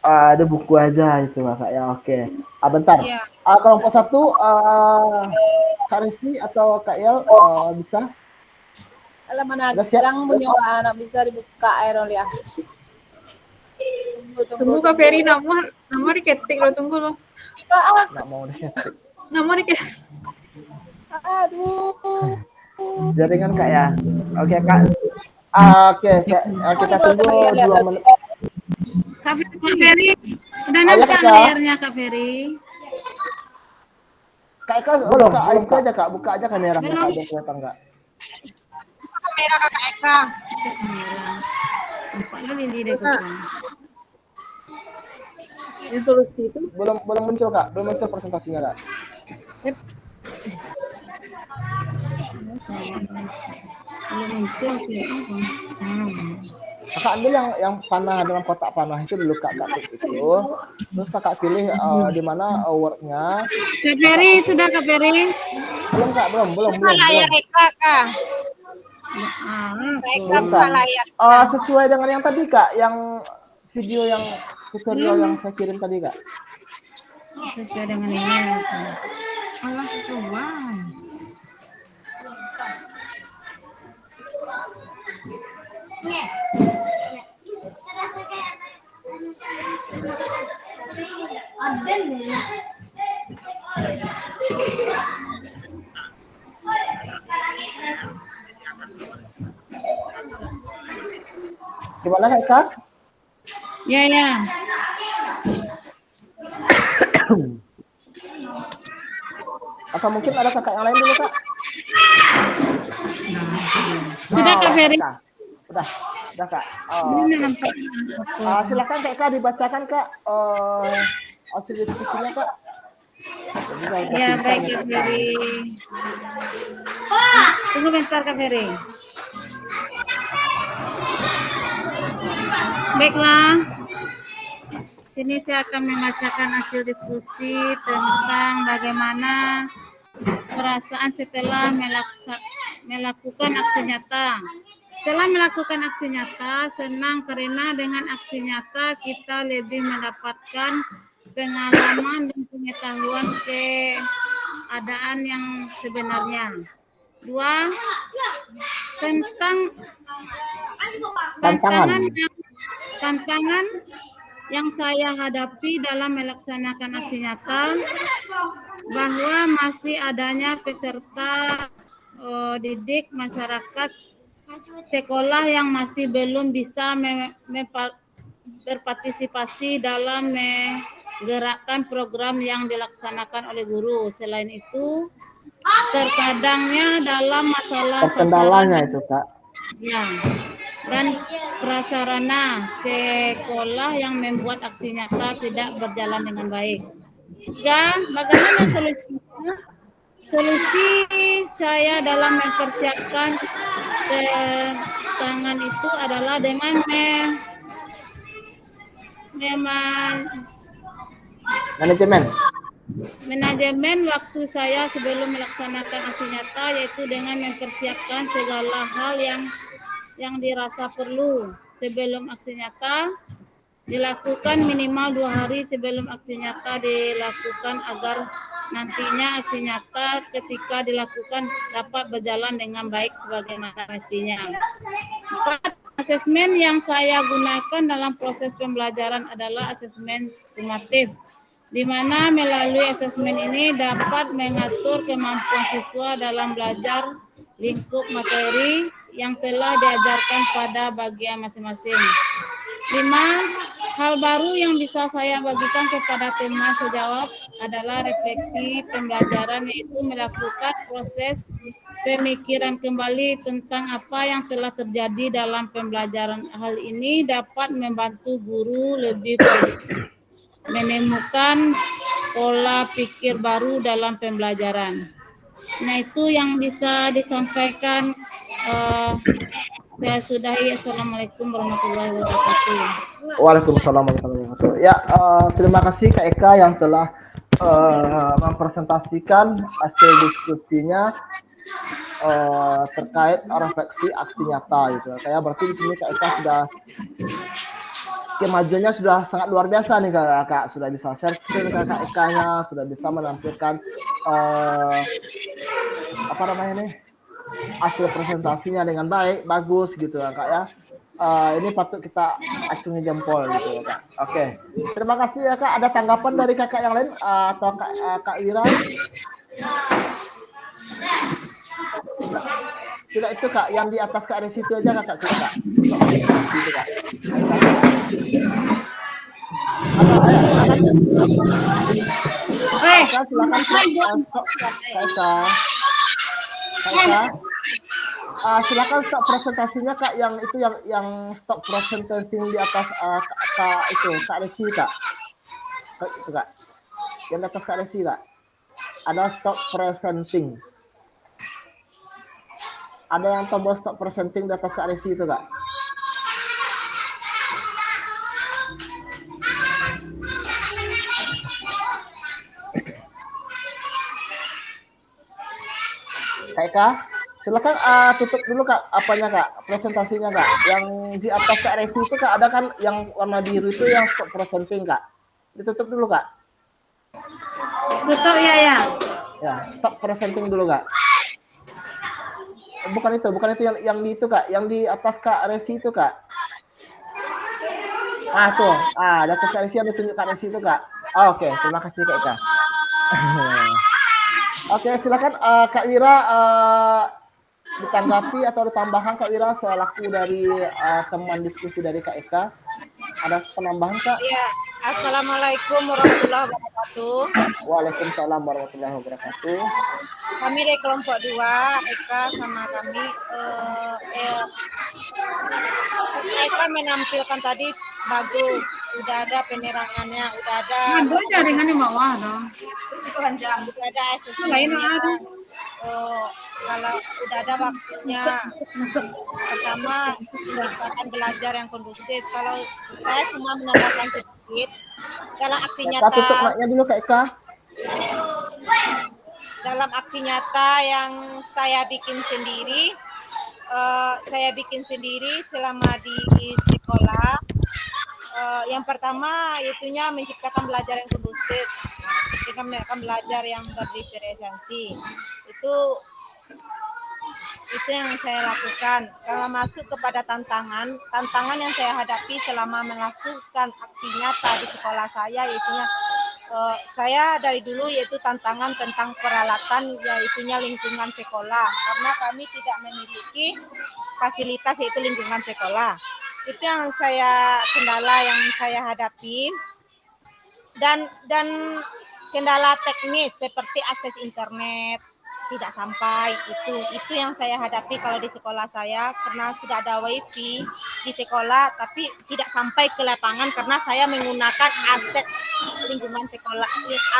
Ada buku aja itu Kak ya. Oke. Bentar. Iya. Kelompok 1 Kak Rizky atau Kak Il bisa? Alam mana Udah siap? gang punya anak bisa dibuka air ya. Tunggu Kak Ferry, nama diketik lo, tunggu lo. Nggak mau deh. Nama diketik. Aduh. Jaringan Kak ya. Oke Kak. Oke, kita tunggu 2 menit. Kak Ferry, udah Ayo, nampak Kak. layarnya Kak Ferry? Kak Eka buka aja Kak, buka aja kameranya Belum. Kak, biar kelihatan Kak. Kamera Kakak Eka. Kamera. Nampaknya Lindi deh Kak. Yang solusi itu Belum muncul Kak, belum muncul presentasinya Kak. Belum muncul sih. Kakak ambil yang panah dalam kotak panah itu dulu Kak, klik itu. Terus Kakak pilih di mana word-nya. Kak Ferry, sudah Kak Ferry? Belum Kak, belum. Layar Eka Kak. Belum, Kak. Sesuai dengan yang tadi Kak, yang video yang tutorial yang saya kirim tadi Kak. Sesuai dengan ini. Allah sesuai. Gimana Kak Eka? Ya, ya. Atau mungkin ada kakak yang lain dulu Kak? Sudah Kak Ferry? Udah Kak. Ini nampak. Silakan Kak Eka dibacakan Kak hasil diskusinya Kak. Ya, baik Kak Ferry. Tunggu bentar Kak Ferry. Baiklah. Sini saya akan membacakan hasil diskusi tentang bagaimana perasaan setelah melakukan aksi nyata. Setelah melakukan aksi nyata, senang karena dengan aksi nyata kita lebih mendapatkan pengalaman dan pengetahuan keadaan yang sebenarnya. 2. Tentang tantangan yang saya hadapi dalam melaksanakan aksi nyata, bahwa masih adanya peserta didik masyarakat sekolah yang masih belum bisa berpartisipasi dalam menggerakkan program yang dilaksanakan oleh guru. Selain itu, terkadangnya dalam masalah kendalanya itu Kak. Ya, dan prasarana sekolah yang membuat aksi nyata tidak berjalan dengan baik. 3. Bagaimana solusinya? Solusi saya dalam mempersiapkan tangan itu adalah dengan manajemen waktu saya sebelum melaksanakan aksi nyata, yaitu dengan mempersiapkan segala hal yang dirasa perlu sebelum aksi nyata dilakukan minimal 2 hari sebelum aksi nyata dilakukan agar nantinya aksi nyata ketika dilakukan dapat berjalan dengan baik sebagaimana mestinya. 4. Asesmen yang saya gunakan dalam proses pembelajaran adalah asesmen sumatif. di mana melalui asesmen ini dapat mengatur kemampuan siswa dalam belajar lingkup materi yang telah diajarkan pada bagian masing-masing. 5. Hal baru yang bisa saya bagikan kepada teman sejawat adalah refleksi pembelajaran, yaitu melakukan proses pemikiran kembali tentang apa yang telah terjadi dalam pembelajaran. Hal ini dapat membantu guru lebih produktif menemukan pola pikir baru dalam pembelajaran. Nah, itu yang bisa disampaikan. Saya sudahi. Assalamualaikum warahmatullahi wabarakatuh. Waalaikumsalam warahmatullahi wabarakatuh. Ya, terima kasih Kak Eka yang telah mempresentasikan hasil diskusinya terkait refleksi aksi nyata gitu. Kayak berarti di sini Kak Eka sudah kemajuannya sudah sangat luar biasa nih Kak. Sudah bisa share screen Kak Eka-nya, sudah bisa menampilkan apa namanya nih, hasil presentasinya dengan baik, bagus gitu ya Kak ya. Ini patut kita acungi jempol gitu ya Kak. Oke, terima kasih ya Kak. Ada tanggapan dari kakak yang lain atau Kak Wira? Tidak itu Kak, yang di atas Kak Resi itu aja Kak. Gitu Kak. Kak, silakan Kak. Silakan stop presentasinya Kak, yang itu yang stop presentation di atas Kak itu Kak Resi Kak. Itu Kak. Yang di atas Kak Resi Kak. Ada stop presenting. Ada yang tombol stop presenting di atas Kak Resi itu Kak. Kak Eka, silakan tutup dulu Kak, apanya Kak, presentasinya Kak. Yang di atas Kak Resi itu Kak, ada kan yang warna biru itu yang stop presenting Kak. Ditutup dulu Kak. Tutup ya. Ya, stop presenting dulu Kak. Bukan itu yang di itu Kak, yang di atas Kak Resi itu Kak. Tuh, di atas Kak Resi yang ditunjuk Kak Resi itu Kak. Oke, terima kasih Kak Eka. Oke, silakan Kak Wira ditanggapi atau ditambahkan Kak Wira selaku dari teman diskusi dari Kak Eka. Ada penambahan Kak? Iya. Assalamualaikum warahmatullahi wabarakatuh. Waalaikumsalam warahmatullahi wabarakatuh. Kami dari kelompok 2, Eka sama kami. Eka menampilkan tadi bagus, udah ada penerangannya, udah ada. Jaringan di bawah dong. Udah ada asesmennya. Kalau udah ada waktunya, pertama akan belajar yang kondusif. Kalau saya cuma menambahkan sedikit dalam aksi nyata. Tutup mic-nya dulu Kak Eka. Dalam aksi nyata yang saya bikin sendiri, selama di sekolah. Yang pertama itunya menciptakan belajar yang kondusif dengan mereka belajar yang berdiferensiasi. Itu yang saya lakukan. Kalau masuk kepada tantangan yang saya hadapi selama melakukan aksi nyata di sekolah saya, yaitunya saya dari dulu yaitu tantangan tentang peralatan, yaitunya lingkungan sekolah, karena kami tidak memiliki fasilitas yaitu lingkungan sekolah. Itu yang kendala yang saya hadapi, dan kendala teknis seperti akses internet tidak sampai. Itu yang saya hadapi kalau di sekolah saya, karena sudah ada wifi di sekolah tapi tidak sampai ke lapangan karena saya menggunakan aset lingkungan sekolah,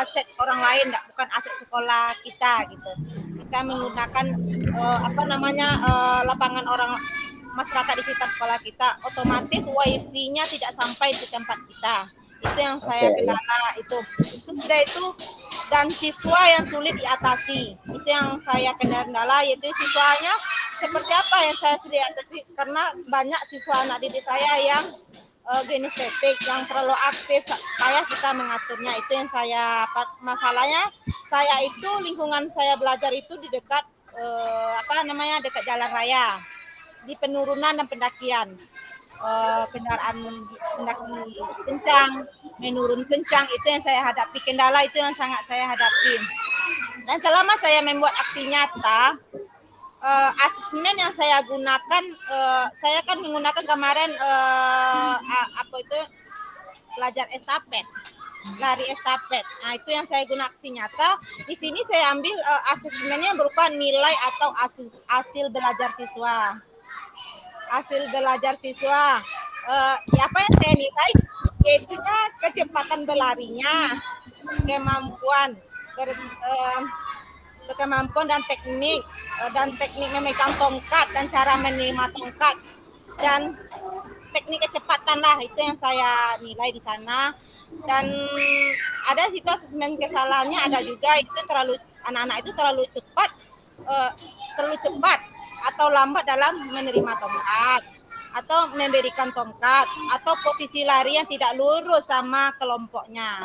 aset orang lain, bukan aset sekolah kita gitu. Kita menggunakan lapangan orang masyarakat di sekitar sekolah kita, otomatis wifi-nya tidak sampai di tempat kita. Itu yang saya kendala itu dan siswa yang sulit diatasi. Itu yang saya kendala, yaitu siswanya seperti apa yang saya sulit diatasi, karena banyak siswa anak didik saya yang kinestetik, yang terlalu aktif, payah kita mengaturnya. Itu yang masalahnya saya itu lingkungan saya belajar itu di dekat dekat jalan raya, di penurunan dan pendakian. kendaraan mendaki kencang, menurun kencang, itu yang saya hadapi. Kendala itu yang sangat saya hadapi. Dan selama saya membuat aksi nyata, asesmen yang saya gunakan, saya kan menggunakan kemarin pelajar estafet, lari estafet. Nah, itu yang saya guna aksi nyata. Di sini saya ambil asesmennya berupa nilai atau hasil belajar siswa. Hasil belajar siswa. Apa yang saya nilai? Yaitu kecepatan berlarinya, kemampuan dan teknik memegang tongkat dan cara menerima tongkat dan teknik kecepatan lah, itu yang saya nilai di sana. Dan ada situ asesmen kesalahannya, ada juga itu anak-anak itu terlalu cepat atau lambat dalam menerima tongkat atau memberikan tongkat atau posisi lari yang tidak lurus sama kelompoknya.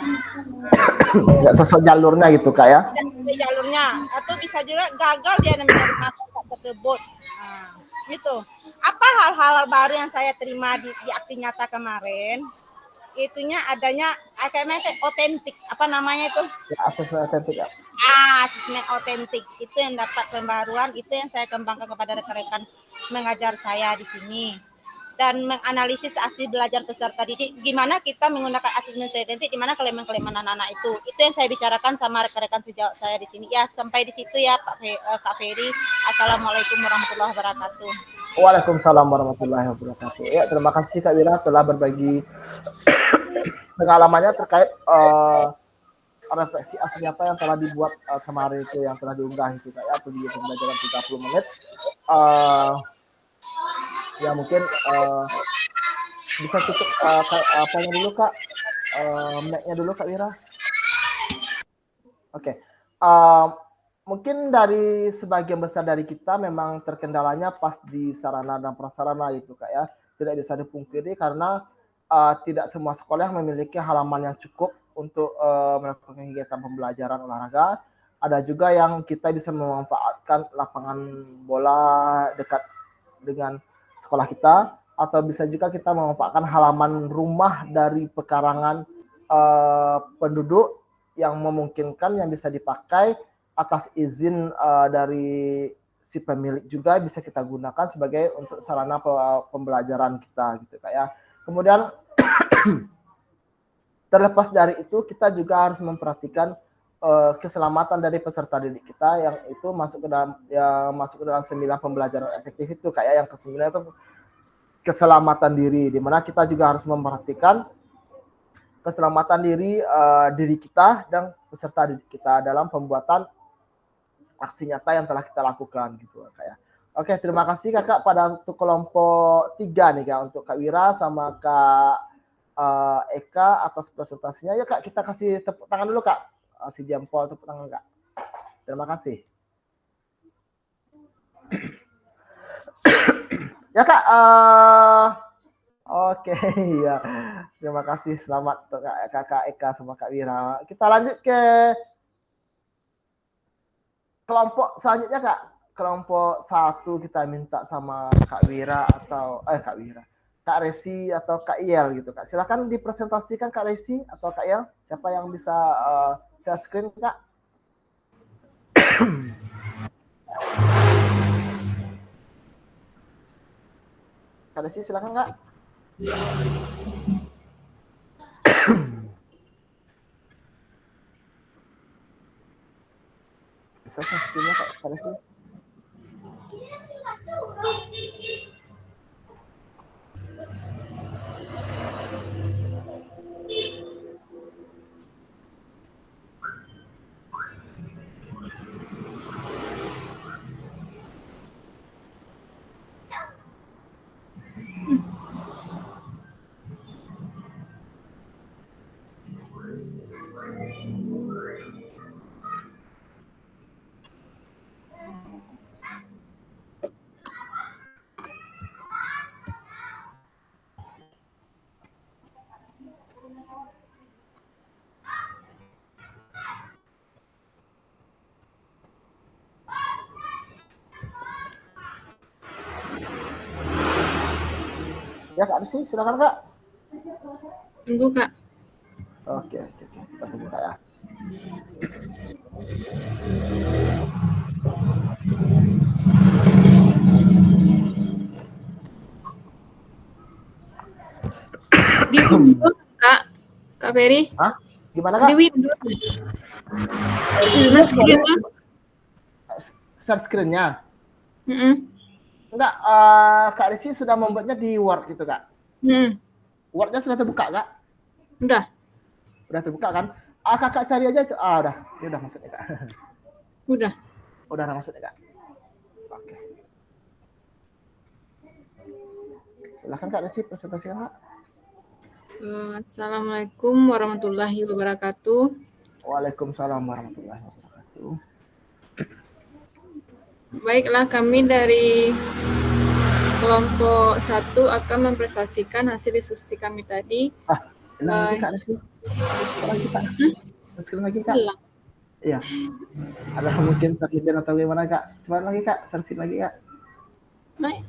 Nggak sesuai jalurnya gitu Kak ya? Tidak sesuai jalurnya, atau bisa juga gagal dia menerima tongkat tersebut. Nah, gitu. Apa hal-hal baru yang saya terima di aksi nyata kemarin? Itunya adanya otentik, apa namanya itu? Ya, asesmen otentik ya. Asesmen otentik itu yang dapat pembaruan, itu yang saya kembangkan kepada rekan-rekan mengajar saya di sini. Dan menganalisis hasil belajar peserta didik, gimana kita menggunakan asesmen otentik, gimana keleman-keleman anak-anak itu yang saya bicarakan sama rekan-rekan sejawat saya di sini. Ya, sampai di situ ya Kak Ferry. Assalamualaikum warahmatullahi wabarakatuh. Waalaikumsalam warahmatullahi wabarakatuh. Ya, terima kasih Kak Wira telah berbagi pengalamannya terkait refleksi asli apa yang telah dibuat kemarin itu, yang telah diunggah itu Kak ya, video pembelajaran 30 menit. Ya mungkin bisa tutup apanya dulu Kak, mic-nya dulu Kak Wira. Oke. Mungkin dari sebagian besar dari kita memang terkendalanya pas di sarana dan prasarana itu Kak ya. Tidak bisa dipungkiri karena tidak semua sekolah memiliki halaman yang cukup untuk melakukan kegiatan pembelajaran olahraga. Ada juga yang kita bisa memanfaatkan lapangan bola dekat dengan sekolah kita, atau bisa juga kita memanfaatkan halaman rumah dari pekarangan penduduk yang memungkinkan, yang bisa dipakai atas izin dari si pemilik juga, bisa kita gunakan sebagai untuk sarana pembelajaran kita gitu Kak ya. Kemudian terlepas dari itu, kita juga harus memperhatikan keselamatan dari peserta didik kita, yang itu masuk ke dalam 9 pembelajaran efektif itu Kak ya. Yang ke-9 itu keselamatan diri, di mana kita juga harus memperhatikan keselamatan diri kita dan peserta didik kita dalam pembuatan aksi nyata yang telah kita lakukan gitu Kak ya. Oke, terima kasih Kakak pada untuk kelompok 3 nih Kak, untuk Kak Wira sama Kak Eka atas presentasinya. Ya Kak, kita kasih tepuk tangan dulu Kak. Si jempol, tepuk tangan Kak. Terima kasih. Ya Kak, oke ya. Terima kasih, selamat untuk Kakak Eka sama Kak Wira. Kita lanjut ke kelompok selanjutnya Kak. Kelompok 1 kita minta sama Kak Wira atau Kak Resi atau Kak Iel gitu Kak. Silakan dipresentasikan Kak Resi atau Kak Iel. Siapa yang bisa share screen Kak? Kak Resi silakan Kak. Bisa share screen-nya Kak Resi? Ya Kak Rizky, silakan Kak. Tunggu Kak. Oke. Kita tunggu Kak ya. Di window Kak Ferry. Hah? Gimana Di Kak? window. Nah, screen-nya. Share screen-nya. Enggak, Kak Rizky sudah membuatnya di Word gitu Kak. Word-nya sudah terbuka Kak? Udah terbuka kan? Kakak cari aja itu. Udah. Ini udah masuk ya Kak. Udah masuk ya Kak. Oke. Silakan Kak Rizky presentasikan Kak. Assalamualaikum warahmatullahi wabarakatuh. Waalaikumsalam warahmatullahi wabarakatuh. Baiklah, kami dari kelompok 1 akan mempresentasikan hasil diskusi kami tadi. Lagi Kak Rizky. Lagi Kak. Iya. Ada mungkin terhindar atau gimana Kak? Coba lagi Kak, searching lagi Kak. Naik.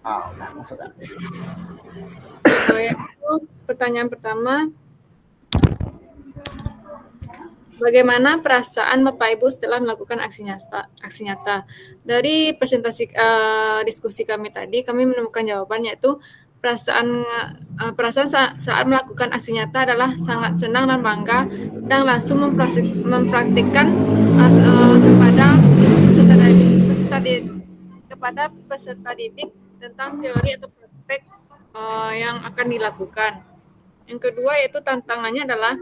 Udah masuk Kak. Pertanyaan pertama, bagaimana perasaan Bapak Ibu setelah melakukan aksi nyata? Dari presentasi diskusi kami tadi, kami menemukan jawaban yaitu perasaan saat melakukan aksi nyata adalah sangat senang dan bangga dan langsung mempraktikkan kepada peserta didik tentang teori atau praktek yang akan dilakukan. Yang kedua yaitu tantangannya adalah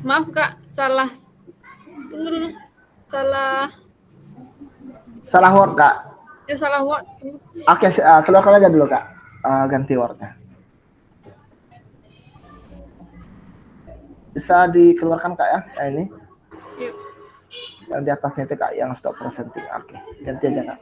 maaf Kak, salah Word Kak. Ya salah Word. Oke, keluarkan aja dulu Kak. Ganti Word-nya. Bisa dikeluarkan Kak ya, ini. Yuk. Yang di atasnya itu Kak, yang stop presenting. Oke, ganti aja Kak.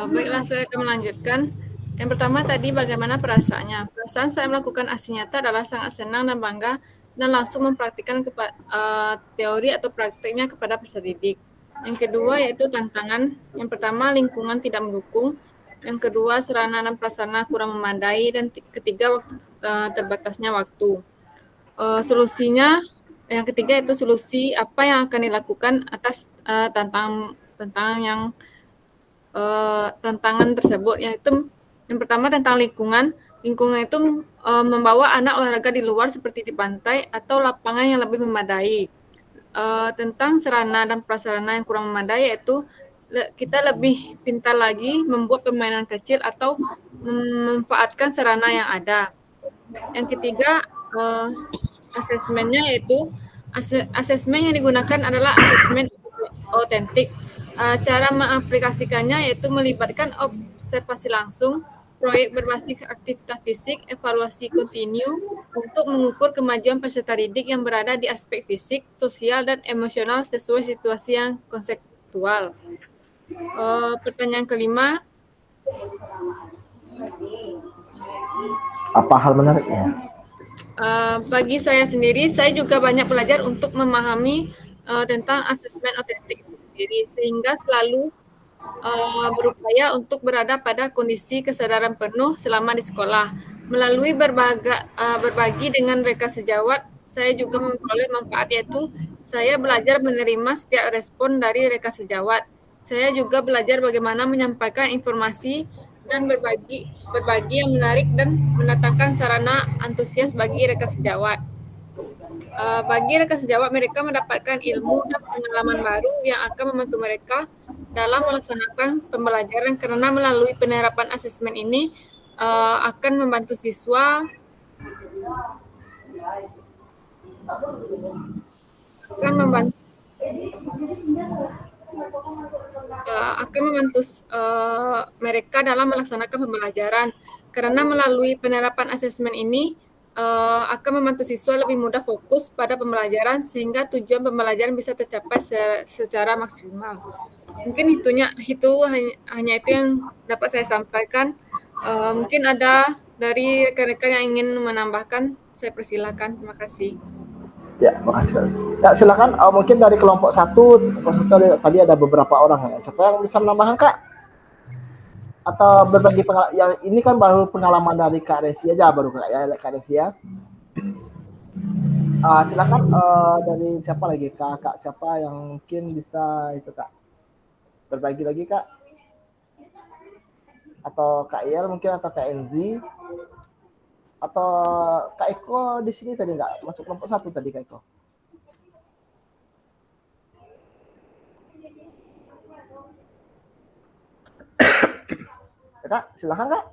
Baiklah, saya akan melanjutkan. Yang pertama tadi bagaimana perasaannya. Perasaan saya melakukan aksi nyata adalah sangat senang dan bangga dan langsung mempraktikkan teori atau prakteknya kepada peserta didik. Yang kedua yaitu tantangan. Yang pertama lingkungan tidak mendukung. Yang kedua sarana dan prasarana kurang memadai dan ketiga terbatasnya waktu. Solusinya yang ketiga itu solusi apa yang akan dilakukan atas tantangan tersebut, yaitu yang pertama tentang lingkungan itu membawa anak olahraga di luar seperti di pantai atau lapangan yang lebih memadai. Tentang sarana dan prasarana yang kurang memadai yaitu kita lebih pintar lagi membuat permainan kecil atau memanfaatkan sarana yang ada. Yang ketiga asesmennya yaitu asesmen yang digunakan adalah asesmen otentik. Cara mengaplikasikannya yaitu melibatkan observasi langsung, proyek berbasis aktivitas fisik, evaluasi kontinu untuk mengukur kemajuan peserta didik yang berada di aspek fisik, sosial, dan emosional sesuai situasi yang konseptual. Pertanyaan kelima. Apa hal menariknya? Bagi saya sendiri, saya juga banyak belajar untuk memahami tentang asesmen otentik itu sendiri, sehingga selalu berupaya untuk berada pada kondisi kesadaran penuh selama di sekolah. Melalui berbagi dengan mereka sejawat, saya juga memperoleh manfaat, yaitu saya belajar menerima setiap respon dari mereka sejawat. Saya juga belajar bagaimana menyampaikan informasi dan berbagi yang menarik dan mendatangkan sarana antusias bagi mereka sejawat. Bagi mereka sejawat, mereka mendapatkan ilmu dan pengalaman baru yang akan membantu mereka dalam melaksanakan pembelajaran, karena melalui penerapan asesmen ini akan membantu siswa mereka dalam melaksanakan pembelajaran, karena melalui penerapan asesmen ini akan membantu siswa lebih mudah fokus pada pembelajaran sehingga tujuan pembelajaran bisa tercapai secara maksimal. Mungkin hanya itu yang dapat saya sampaikan. Mungkin ada dari rekan-rekan yang ingin menambahkan, saya persilakan. Terima kasih. Ya, makasih. Ya, silakan. Mungkin dari kelompok satu tadi ada beberapa orang ya. Siapa yang bisa menambahkan, Kak? Atau berbagi pengalaman? Yang ini kan baru pengalaman dari Kak Resi aja, baru Kak Resi ya. Silakan dari siapa lagi, Kak? Siapa yang mungkin bisa itu, Kak? Berbagi lagi, Kak? Atau Kak Iel mungkin, atau Kak Enzi? Atau Kak Eko di sini tadi nggak masuk kelompok satu tadi, Kak Eko? Ya, Kak, silakan, Kak.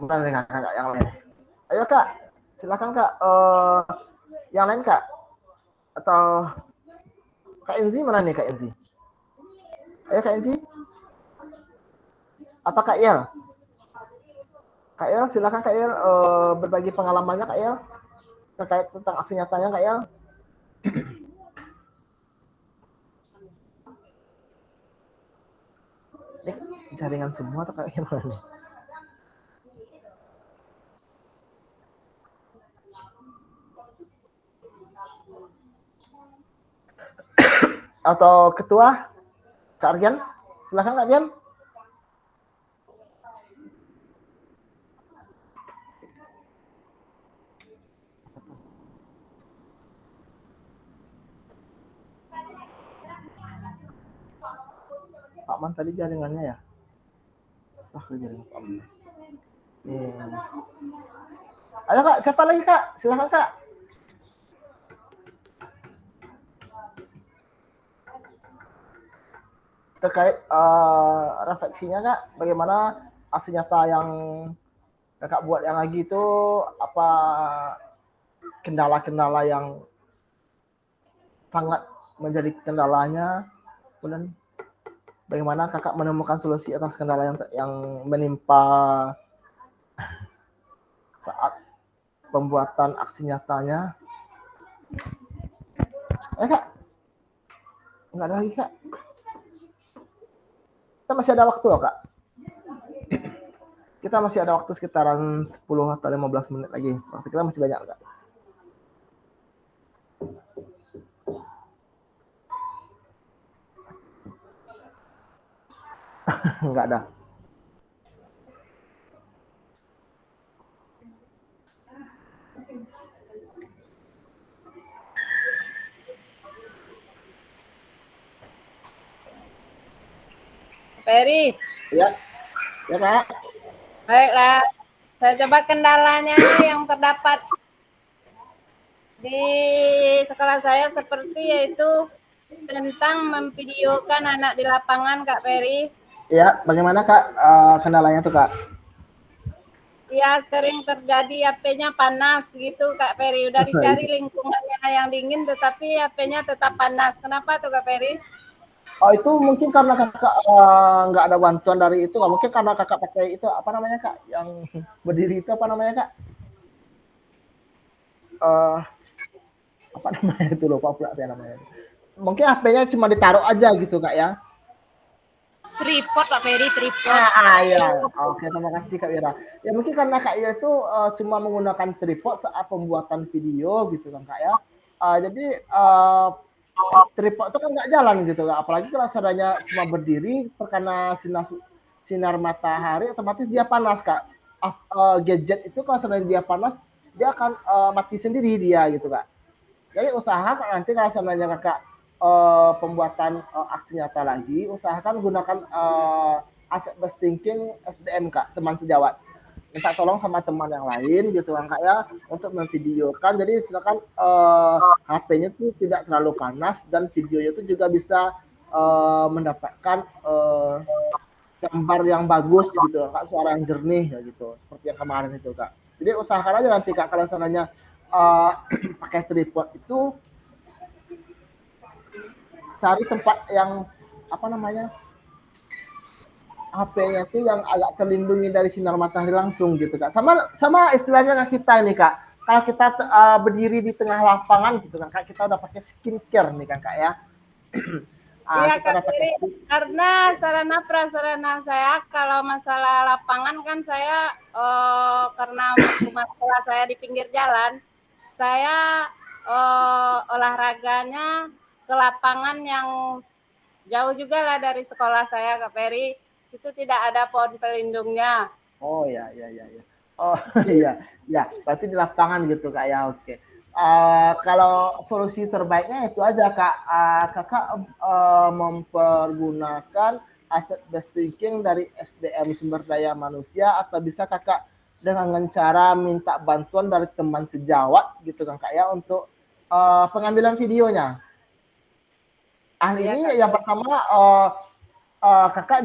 Bukan dengan Kak yang lain. Ayo, Kak, silakan, Kak. Yang lain, Kak, atau Kak Enzi mana nih, Kak Enzi? Ayo, Kak Enzi, atau Kak Iel? Kak Iel, silakan, Kak Iel, berbagi pengalamannya, Kak Iel, terkait tentang aksi nyatanya, Kak Iel. Ini jaringan semua atau kayak gimana nih? Atau ketua Kak Aryan, silakan, Kak Aryan. Pak Man tadi jaringannya ya, susah ke jaringan Pak Man. Ayo, Kak, siapa lagi, Kak? Silakan, Kak. Terkait refleksinya, Kak, bagaimana aksi nyata yang Kakak buat yang lagi itu, apa kendala-kendala yang sangat menjadi kendalanya, kemudian bagaimana Kakak menemukan solusi atas kendala yang menimpa saat pembuatan aksi nyatanya. Kak, nggak ada lagi, Kak. Kita masih ada waktu loh, Kak. Kita masih ada waktu sekitaran 10 atau 15 menit lagi. Waktu kita masih banyak, Kak. Nggak ada. Peri. Ya, ya, Kak. Baiklah, saya coba kendalanya yang terdapat di sekolah saya seperti yaitu tentang memvideokan anak di lapangan, Kak Peri. Ya, bagaimana, Kak, kendalanya tuh, Kak? Ya, sering terjadi HP-nya panas gitu, Kak Peri. Udah dicari lingkungannya yang dingin, tetapi HP-nya tetap panas. Kenapa tuh, Kak Peri? Oh, itu mungkin karena Kakak nggak ada bantuan dari itu. Mungkin karena Kakak pakai itu, apa namanya, Kak? Yang berdiri itu apa namanya, Kak? Apa namanya itu, lupa pula saya namanya. Mungkin HP-nya cuma ditaruh aja gitu, Kak, ya. Tripod Pak Ferry, tripod. Ya. Oke, terima kasih Kak Wira. Ya mungkin karena Kak Ira itu cuma menggunakan tripod saat pembuatan video gitu kan Kak ya. Jadi tripod itu kan nggak jalan gitu Kak. Apalagi kalau seadanya cuma berdiri terkena sinar matahari otomatis dia panas Kak. Gadget itu kalau seadanya dia panas dia akan mati sendiri dia gitu Kak. Jadi usahakan nanti kalau seandainya Kakak pembuatan aksi nyata lagi, usahakan gunakan asset based thinking SDM Kak, teman sejawat. Minta tolong sama teman yang lain gitu kan Kak ya untuk memvideokan. Jadi silakan HP-nya tuh tidak terlalu panas dan videonya itu juga bisa mendapatkan gambar yang bagus gitu Kak, suara yang jernih ya gitu. Seperti yang kemarin itu Kak. Jadi usahakan aja nanti Kak kalau seandainya pakai tripod itu cari tempat yang apa namanya HP-nya itu yang agak terlindungi dari sinar matahari langsung gitu Kak. Sama istilahnya Kak kita ini Kak. Kalau kita berdiri di tengah lapangan gitu kan Kak, kita udah pakai skincare nih kan Kak ya. Iya Kak Ferry, karena sarana prasarana saya kalau masalah lapangan kan saya karena rumah sekolah saya di pinggir jalan, saya olahraganya ke lapangan yang jauh juga lah dari sekolah saya Kak Ferry, itu tidak ada pohon pelindungnya. Oh ya. Oh iya, berarti di lapangan gitu Kak ya, oke. Kalau solusi terbaiknya itu aja Kak, Kakak mempergunakan asset based thinking dari SDM sumber daya manusia atau bisa Kakak dengan cara minta bantuan dari teman sejawat gitu kan Kak ya untuk pengambilan videonya. Ini yang pertama Kakak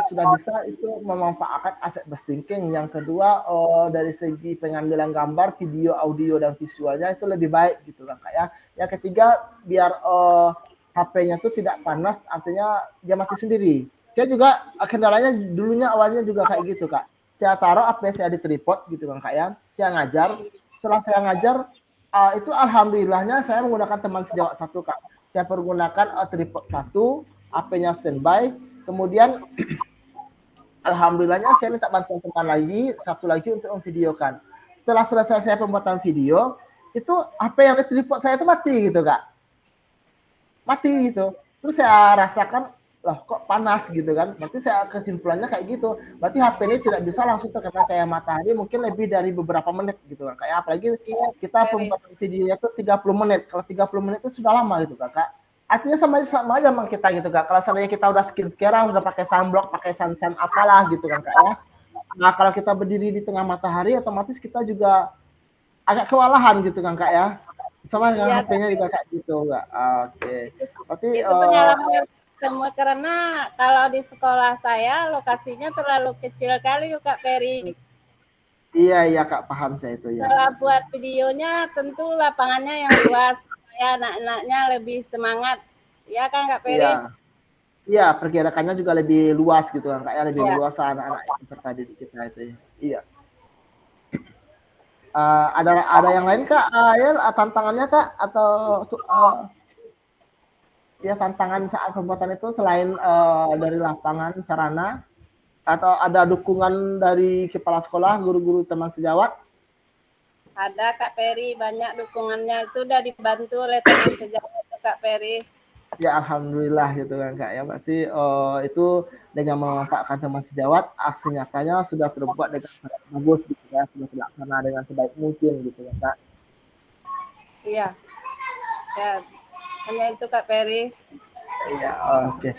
sudah bisa itu memanfaatkan asset based thinking. Yang kedua dari segi pengambilan gambar, video, audio dan visualnya itu lebih baik gitu kan Kak ya. Yang ketiga biar HP-nya itu tidak panas, artinya dia mati sendiri. Saya juga kendalanya dulunya awalnya juga kayak gitu Kak. Saya taruh HP saya di tripod gitu kan Kak ya. Saya ngajar. Setelah saya ngajar itu alhamdulillahnya saya menggunakan teman sejawat satu Kak. Saya pergunakan tripod satu, HP-nya standby, kemudian alhamdulillahnya saya minta bantuan teman satu lagi untuk memvideokan. Setelah selesai saya pembuatan video, itu HP yang di tripod saya itu mati gitu Kak. Mati gitu. Terus saya rasakan, loh kok panas gitu kan. Berarti saya kesimpulannya kayak gitu. Berarti HP ini tidak bisa langsung terkena cahaya matahari mungkin lebih dari beberapa menit gitu kan. Kayak apalagi kita pembuatan videonya itu 30 menit. Kalau 30 menit itu sudah lama gitu Kak. Artinya sama aja sama kita gitu Kak. Kalau seandainya kita udah skincare, udah pakai sunblock, pakai sunsan apalah gitu kan Kak ya. Nah kalau kita berdiri di tengah matahari, otomatis kita juga agak kewalahan gitu kan Kak ya. Sama dengan HP-nya juga kayak gitu Kak. Oke. Berarti itu pengalaman semua karena kalau di sekolah saya lokasinya terlalu kecil kali Kak Ferry. Iya Kak, paham saya itu ya. Kalau buat videonya tentu lapangannya yang luas. Ya anak-anaknya lebih semangat, ya kan Kak Ferry? Iya, pergerakannya juga lebih luas gitu kan Kak ya, lebih luas anak-anak peserta didik kita itu. Iya. Ada yang lain Kak, ya tantangannya Kak atau ya tantangan saat pembuatan itu selain dari lapangan sarana atau ada dukungan dari kepala sekolah, guru-guru teman sejawat? Ada Kak Ferry, banyak dukungannya itu udah dibantu oleh teman sejawat Kak Ferry. Ya alhamdulillah gitu kan Kak ya. Berarti itu dengan memanfaatkan teman sejawat, aksi nyatanya sudah terbuat dengan sangat bagus gitu ya, sudah terlaksana dengan sebaik mungkin gitu kan Kak. Iya. Ya, hanya itu Kak Ferry. Iya, oke.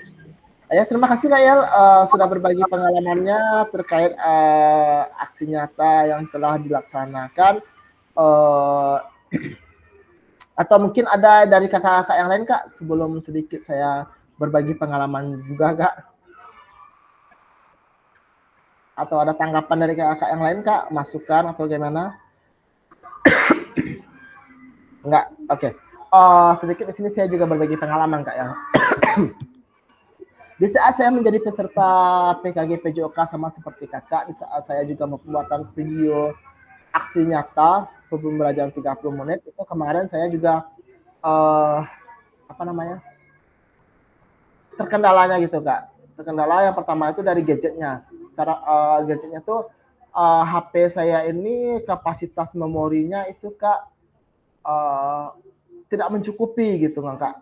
Ya, terima kasih Kak Yel sudah berbagi pengalamannya terkait aksi nyata yang telah dilaksanakan. Atau mungkin ada dari kakak-kakak yang lain Kak sebelum sedikit saya berbagi pengalaman juga Kak, atau ada tanggapan dari kakak yang lain Kak, masukan atau gimana? Enggak, oke. Sedikit di sini saya juga berbagi pengalaman Kak ya. Di saat saya menjadi peserta PKG PJOK sama seperti kakak, di saat saya juga membuat video aksi nyata pembelajaran 30 menit itu kemarin saya juga terkendalanya gitu Kak. Terkendala yang pertama itu dari gadgetnya. Cara gadgetnya tuh HP saya ini kapasitas memorinya itu Kak tidak mencukupi gitu kan Kak.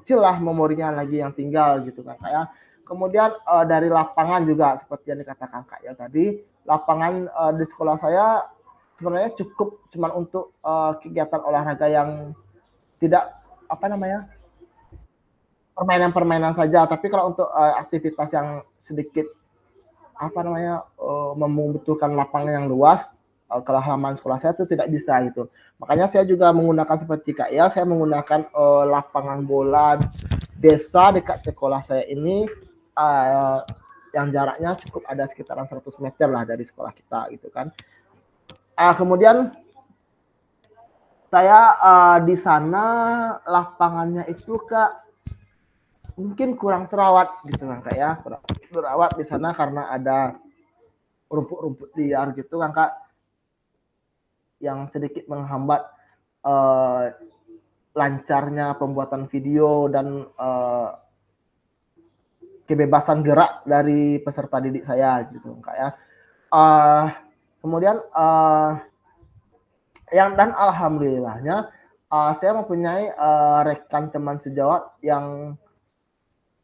Kecil lah memorinya lagi yang tinggal gitu kan Kak ya. Kemudian dari lapangan juga seperti yang dikatakan Kak ya tadi, lapangan di sekolah saya sebenarnya cukup cuman untuk kegiatan olahraga yang tidak apa namanya permainan-permainan saja. Tapi kalau untuk aktivitas yang sedikit apa namanya membutuhkan lapangan yang luas, kalau halaman sekolah saya itu tidak bisa gitu. Makanya saya juga menggunakan seperti Kak ya, saya menggunakan lapangan bola desa dekat sekolah saya ini yang jaraknya cukup ada sekitaran 100 meter lah dari sekolah kita gitu kan. Kemudian saya di sana lapangannya itu Kak mungkin kurang terawat gitu kan Kak ya, kurang terawat di sana karena ada rumput-rumput liar gitu kan Kak yang sedikit menghambat lancarnya pembuatan video dan kebebasan gerak dari peserta didik saya gitu Kak ya. Kemudian dan alhamdulillahnya saya mempunyai rekan teman sejawat yang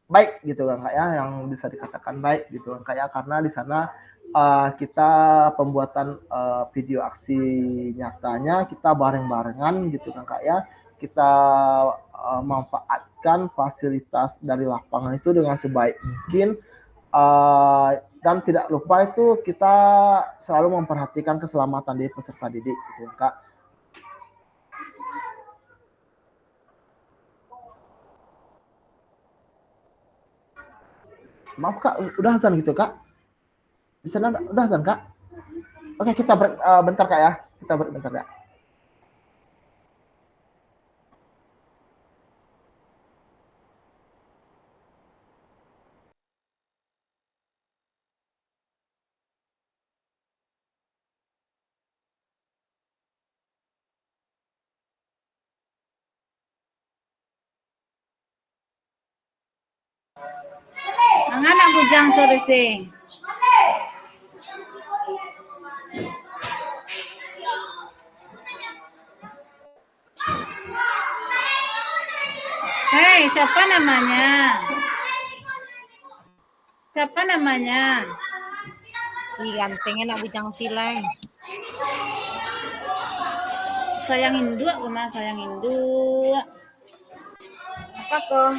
baik gitu kan Kak ya, yang bisa dikatakan baik gitu kan Kak ya, karena di sana kita pembuatan video aksi nyatanya kita bareng-barengan gitu kan Kak ya, kita manfaatkan fasilitas dari lapangan itu dengan sebaik mungkin dan tidak lupa itu kita selalu memperhatikan keselamatan dari peserta didik gitu kan Kak. Maaf Kak, udah azan gitu Kak? Di sana udah azan Kak? Oke, kita break bentar Kak ya. Kita break bentar ya. Ang anak bujang turising. Hei, siapa namanya? Siapa namanya? Gantengnya nak bujang silai. Sayang Indu aku mah, sayang Indu. Apa kok?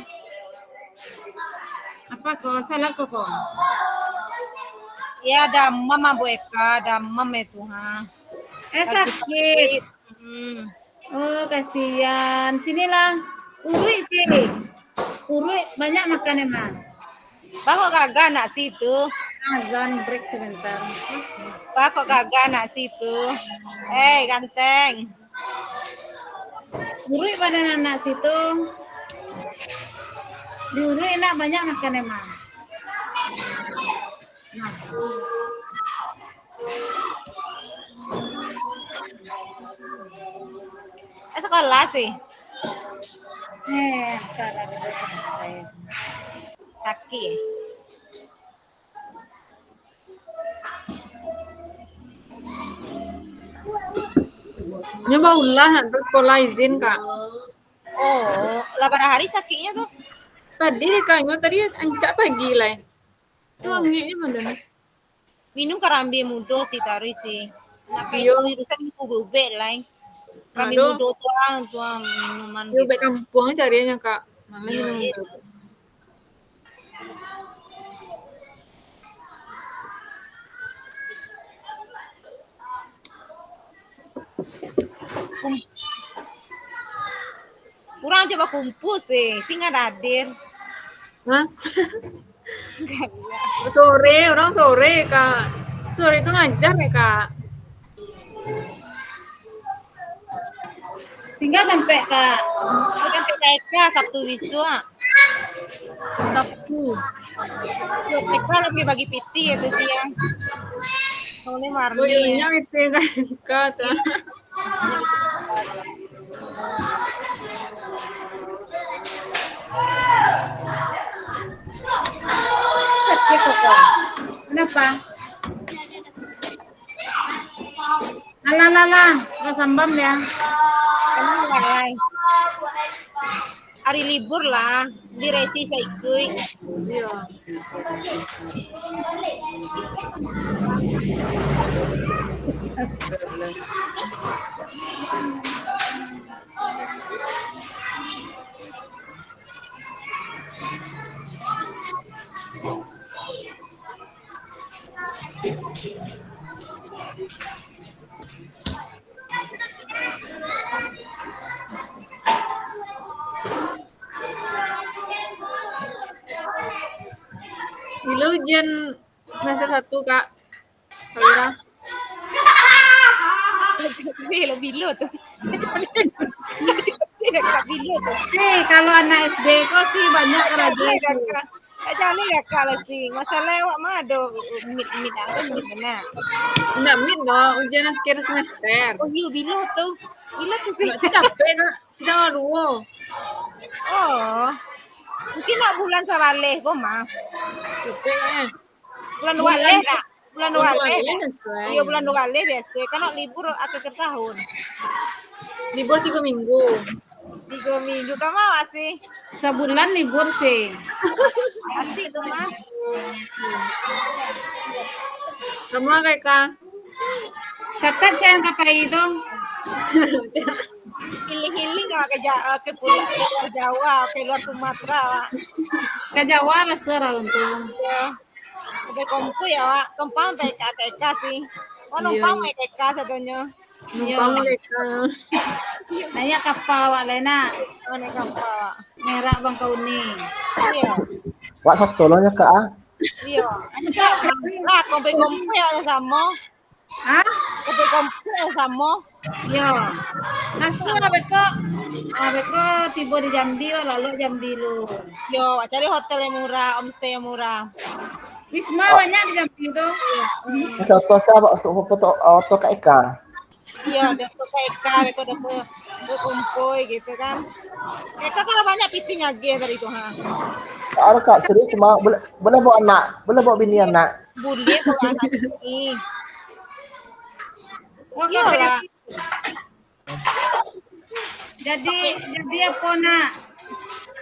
Apa kok? Salah kok kok? Ya damam Abu Eka, damam itu ha. Sakit. Oh, kasihan. Sinilah. Urui sih. Urui banyak makan emang. Bapak kagak nak situ. Azan break sebentar. Bapak kagak nak situ. Ganteng. Urui pada anak situ. Di urui enak banyak makan emang. Nah. Sekolah sih. Cara saya. Sakit. Nyoba ulah nanti sekolah izin Kak. Oh, lah pada hari sakitnya tuh. Tadi kayaknya tadi ancak pagi lah. Itu wanginya mana? Minum karambi mudo sih tari sih. Tapi Iya. urusan itu bubek lah. Karambi Aduh. mudo tuang minuman. Yuk baik kampung carinya Kak. Mana minum Iya. dulu. Kurang coba kumpul sih, nggak hadir. Hah? Sore, orang sore Kak. Sore itu ngajar ya Kak. Sehingga sampai Kak. Bukan PK Sabtu Wiswa. Sabtu. PK lebih bagi piti itu sih ya. Oleh Marni. Oh iya itu kan Kak. kok. Kenapa? Alah, sambam ya. Emang lalai. Hari libur lah, di resi saya ikut. Iya. Bila ujian semester 1, Kak. Kalira. Bilo tuh. Tidak bilo tuh. Kalau anak SD kok sih banyak kerajaan sih. Jangan ya kalau sih masalah awak mah ada mit nah. Enggak min dong, ujian akhir semester. Oh iya bilo tuh sih. Nggak capek, Kak. Sidang aduh. Oh. Mungkin nak bulan sabale kok mah. Capek kan? Bulan wale nak. Bulan wale. Sesuai. Iya bulan wale biasa. Kan libur akhir tahun. Libur 3 minggu. 3 minggu kamu masih. Sebulan libur sih. Asik tuh mah. Kamu kayak Kak. Catat saya yang pakai itu. Healing sama ke pulau ke Jawa, ke luar Sumatera, Wak. Ke Jawa lah serah untung. Ya. Ada kompu ya, Wak. Tumpang TK sih. Oh, numpang Iya. TK sebenarnya. Numpang kayak Kak. Nanya kapal Wak Lena. Oh, naik kapal, Wak. Merah Bangkauni. Iya. Wak sak tolongnya Kak. Iya. Lah, kompu ya sama. Hah? Kompu ya sama. Yo. Langsung abeko tiba di Jambi lalu Jambi lu. Yo, Wak, cari hotel yang murah, homestay yang murah. Wisma banyak di Jambi itu. Foto saya foto Kak Eka. Iya, ada ke TK, mereka udah ke kumpul gitu kan. Mereka kalau banyak pitingnya gitu dari itu, ha. Ada Kak, serius cuma boleh bawa anak, boleh bawa bini anak. Boleh kalau anak ini. Oh, Iya lah. Jadi apa nak?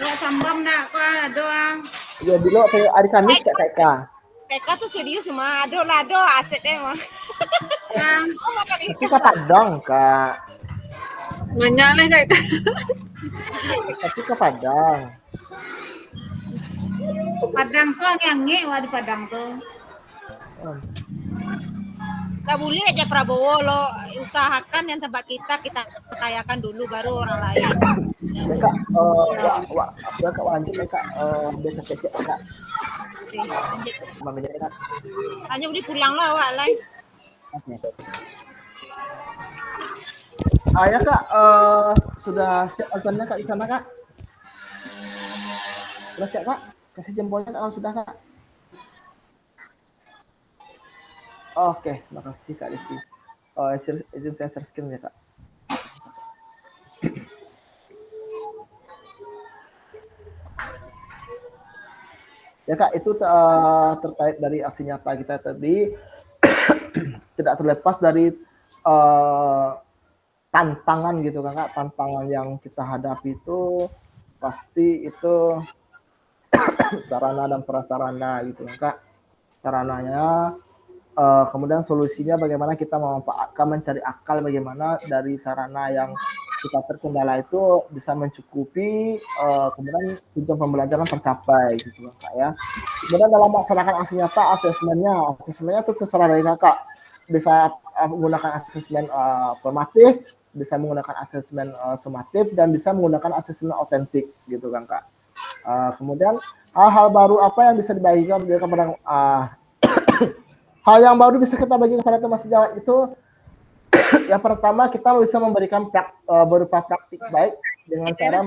Ya sambam nak kok doang. Ya dulu kayak hari Kamis Kak Eka. TK tuh serius mah, ado aset mah. Kita Padang Kak. Banyak lah kayak Kak. Tapi ke Padang. Padang tuh yang di Padang tuh. Gak boleh aja Prabowo lo usahakan yang tempat kita kayakan dulu baru orang lain. Ya Kak, Kak lanjut ya Kak, biasa spesial Kak. Menit Kak. Hanya boleh pulang lah Wak lain. Oke. Ya Kak, sudah siap azannya Kak di sana Kak? Sudah siap Kak? Kasih jempolnya kalau sudah Kak. Oke, makasih Kak Desi. Izin saya share screen ya Kak. Ya Kak, itu terkait dari aksi nyata kita tadi tidak terlepas dari tantangan gitu kan Kak. Tantangan yang kita hadapi itu pasti itu sarana dan prasarana gitu kan Kak. Sarananya kemudian solusinya bagaimana kita memanfaatkan, mencari akal bagaimana dari sarana yang kita terkendala itu bisa mencukupi, kemudian tujuan pembelajaran tercapai gitu kan Kak ya. Kemudian dalam melaksanakan aksi nyata, asesmennya itu terserah dari Kakak. Bisa menggunakan asesmen formatif, bisa menggunakan asesmen sumatif, dan bisa menggunakan asesmen otentik gitu kan Kak. Kemudian hal-hal baru apa yang bisa dibagikan kepada hal yang baru bisa kita bagi kepada teman sejawat itu yang pertama kita bisa memberikan berupa praktik baik dengan cara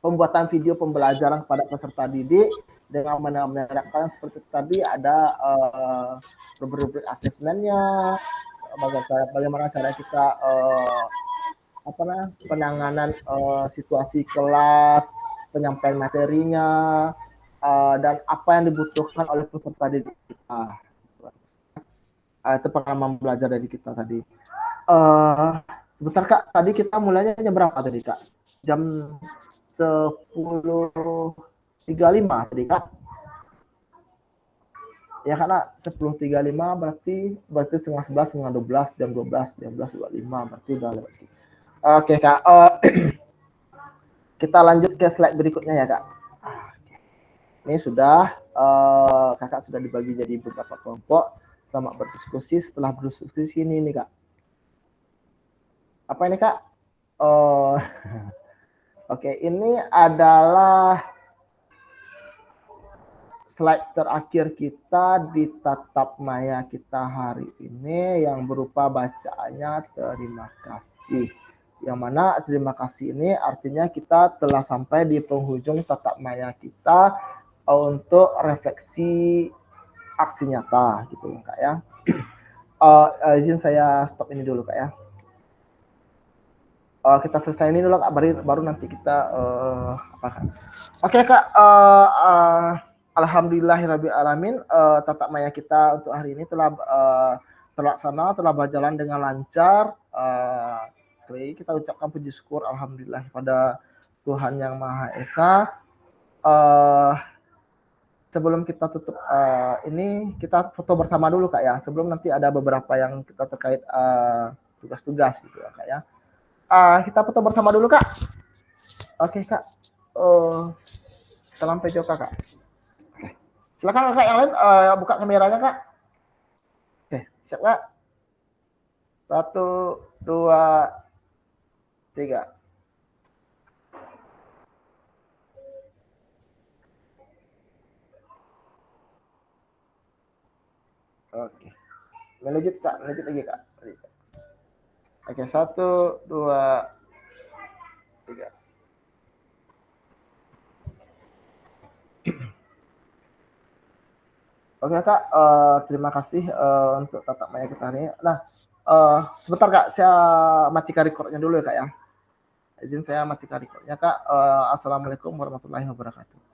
pembuatan video pembelajaran kepada peserta didik dengan menerapkan seperti tadi ada rubrik asesmennya, bagaimana cara kita penanganan situasi kelas, penyampaian materinya, dan apa yang dibutuhkan oleh peserta didik kita. Itu pengalaman belajar dari kita tadi. Sebentar Kak, tadi kita mulainya jam berapa tadi Kak? Jam 10.35 tadi Kak? Ya karena 10.35 berarti setengah 11, setengah 12, jam 12, jam 12.25 berarti udah lewat. Oke Kak, kita lanjut ke slide berikutnya ya Kak. Ini sudah, kakak sudah dibagi jadi beberapa kelompok. Selamat berdiskusi. Setelah berdiskusi ini nih Kak. Apa ini Kak? Oke, ini adalah slide terakhir kita di tatap maya kita hari ini yang berupa bacaannya terima kasih. Yang mana terima kasih ini artinya kita telah sampai di penghujung tatap maya kita untuk refleksi aksi nyata gitu Kak ya. Izin saya stop ini dulu Kak ya. Kita selesai ini dulu Kak, baru nanti kita apa Kak. Oke Kak, alhamdulillahirabbil alamin, tatap maya kita untuk hari ini telah terlaksana, telah berjalan dengan lancar. Sekali kita ucapkan puji syukur alhamdulillah pada Tuhan Yang Maha Esa. Sebelum kita tutup ini, kita foto bersama dulu Kak ya. Sebelum nanti ada beberapa yang kita terkait tugas-tugas gitu ya Kak ya. Kita foto bersama dulu Kak. Oke Kak. Salam PJOK Kak. Oke. Silakan Kak yang lain buka kameranya Kak. Oke, siap Kak. 1, 2, 3. Oke. Lanjut Kak, lanjut lagi Kak. Oke, 1, 2, 3. Oke Kak, terima kasih untuk tatap maya kita ini. Nah, sebentar Kak, saya matikan recordnya dulu ya Kak ya. Izin saya matikan recordnya Kak. Assalamualaikum warahmatullahi wabarakatuh.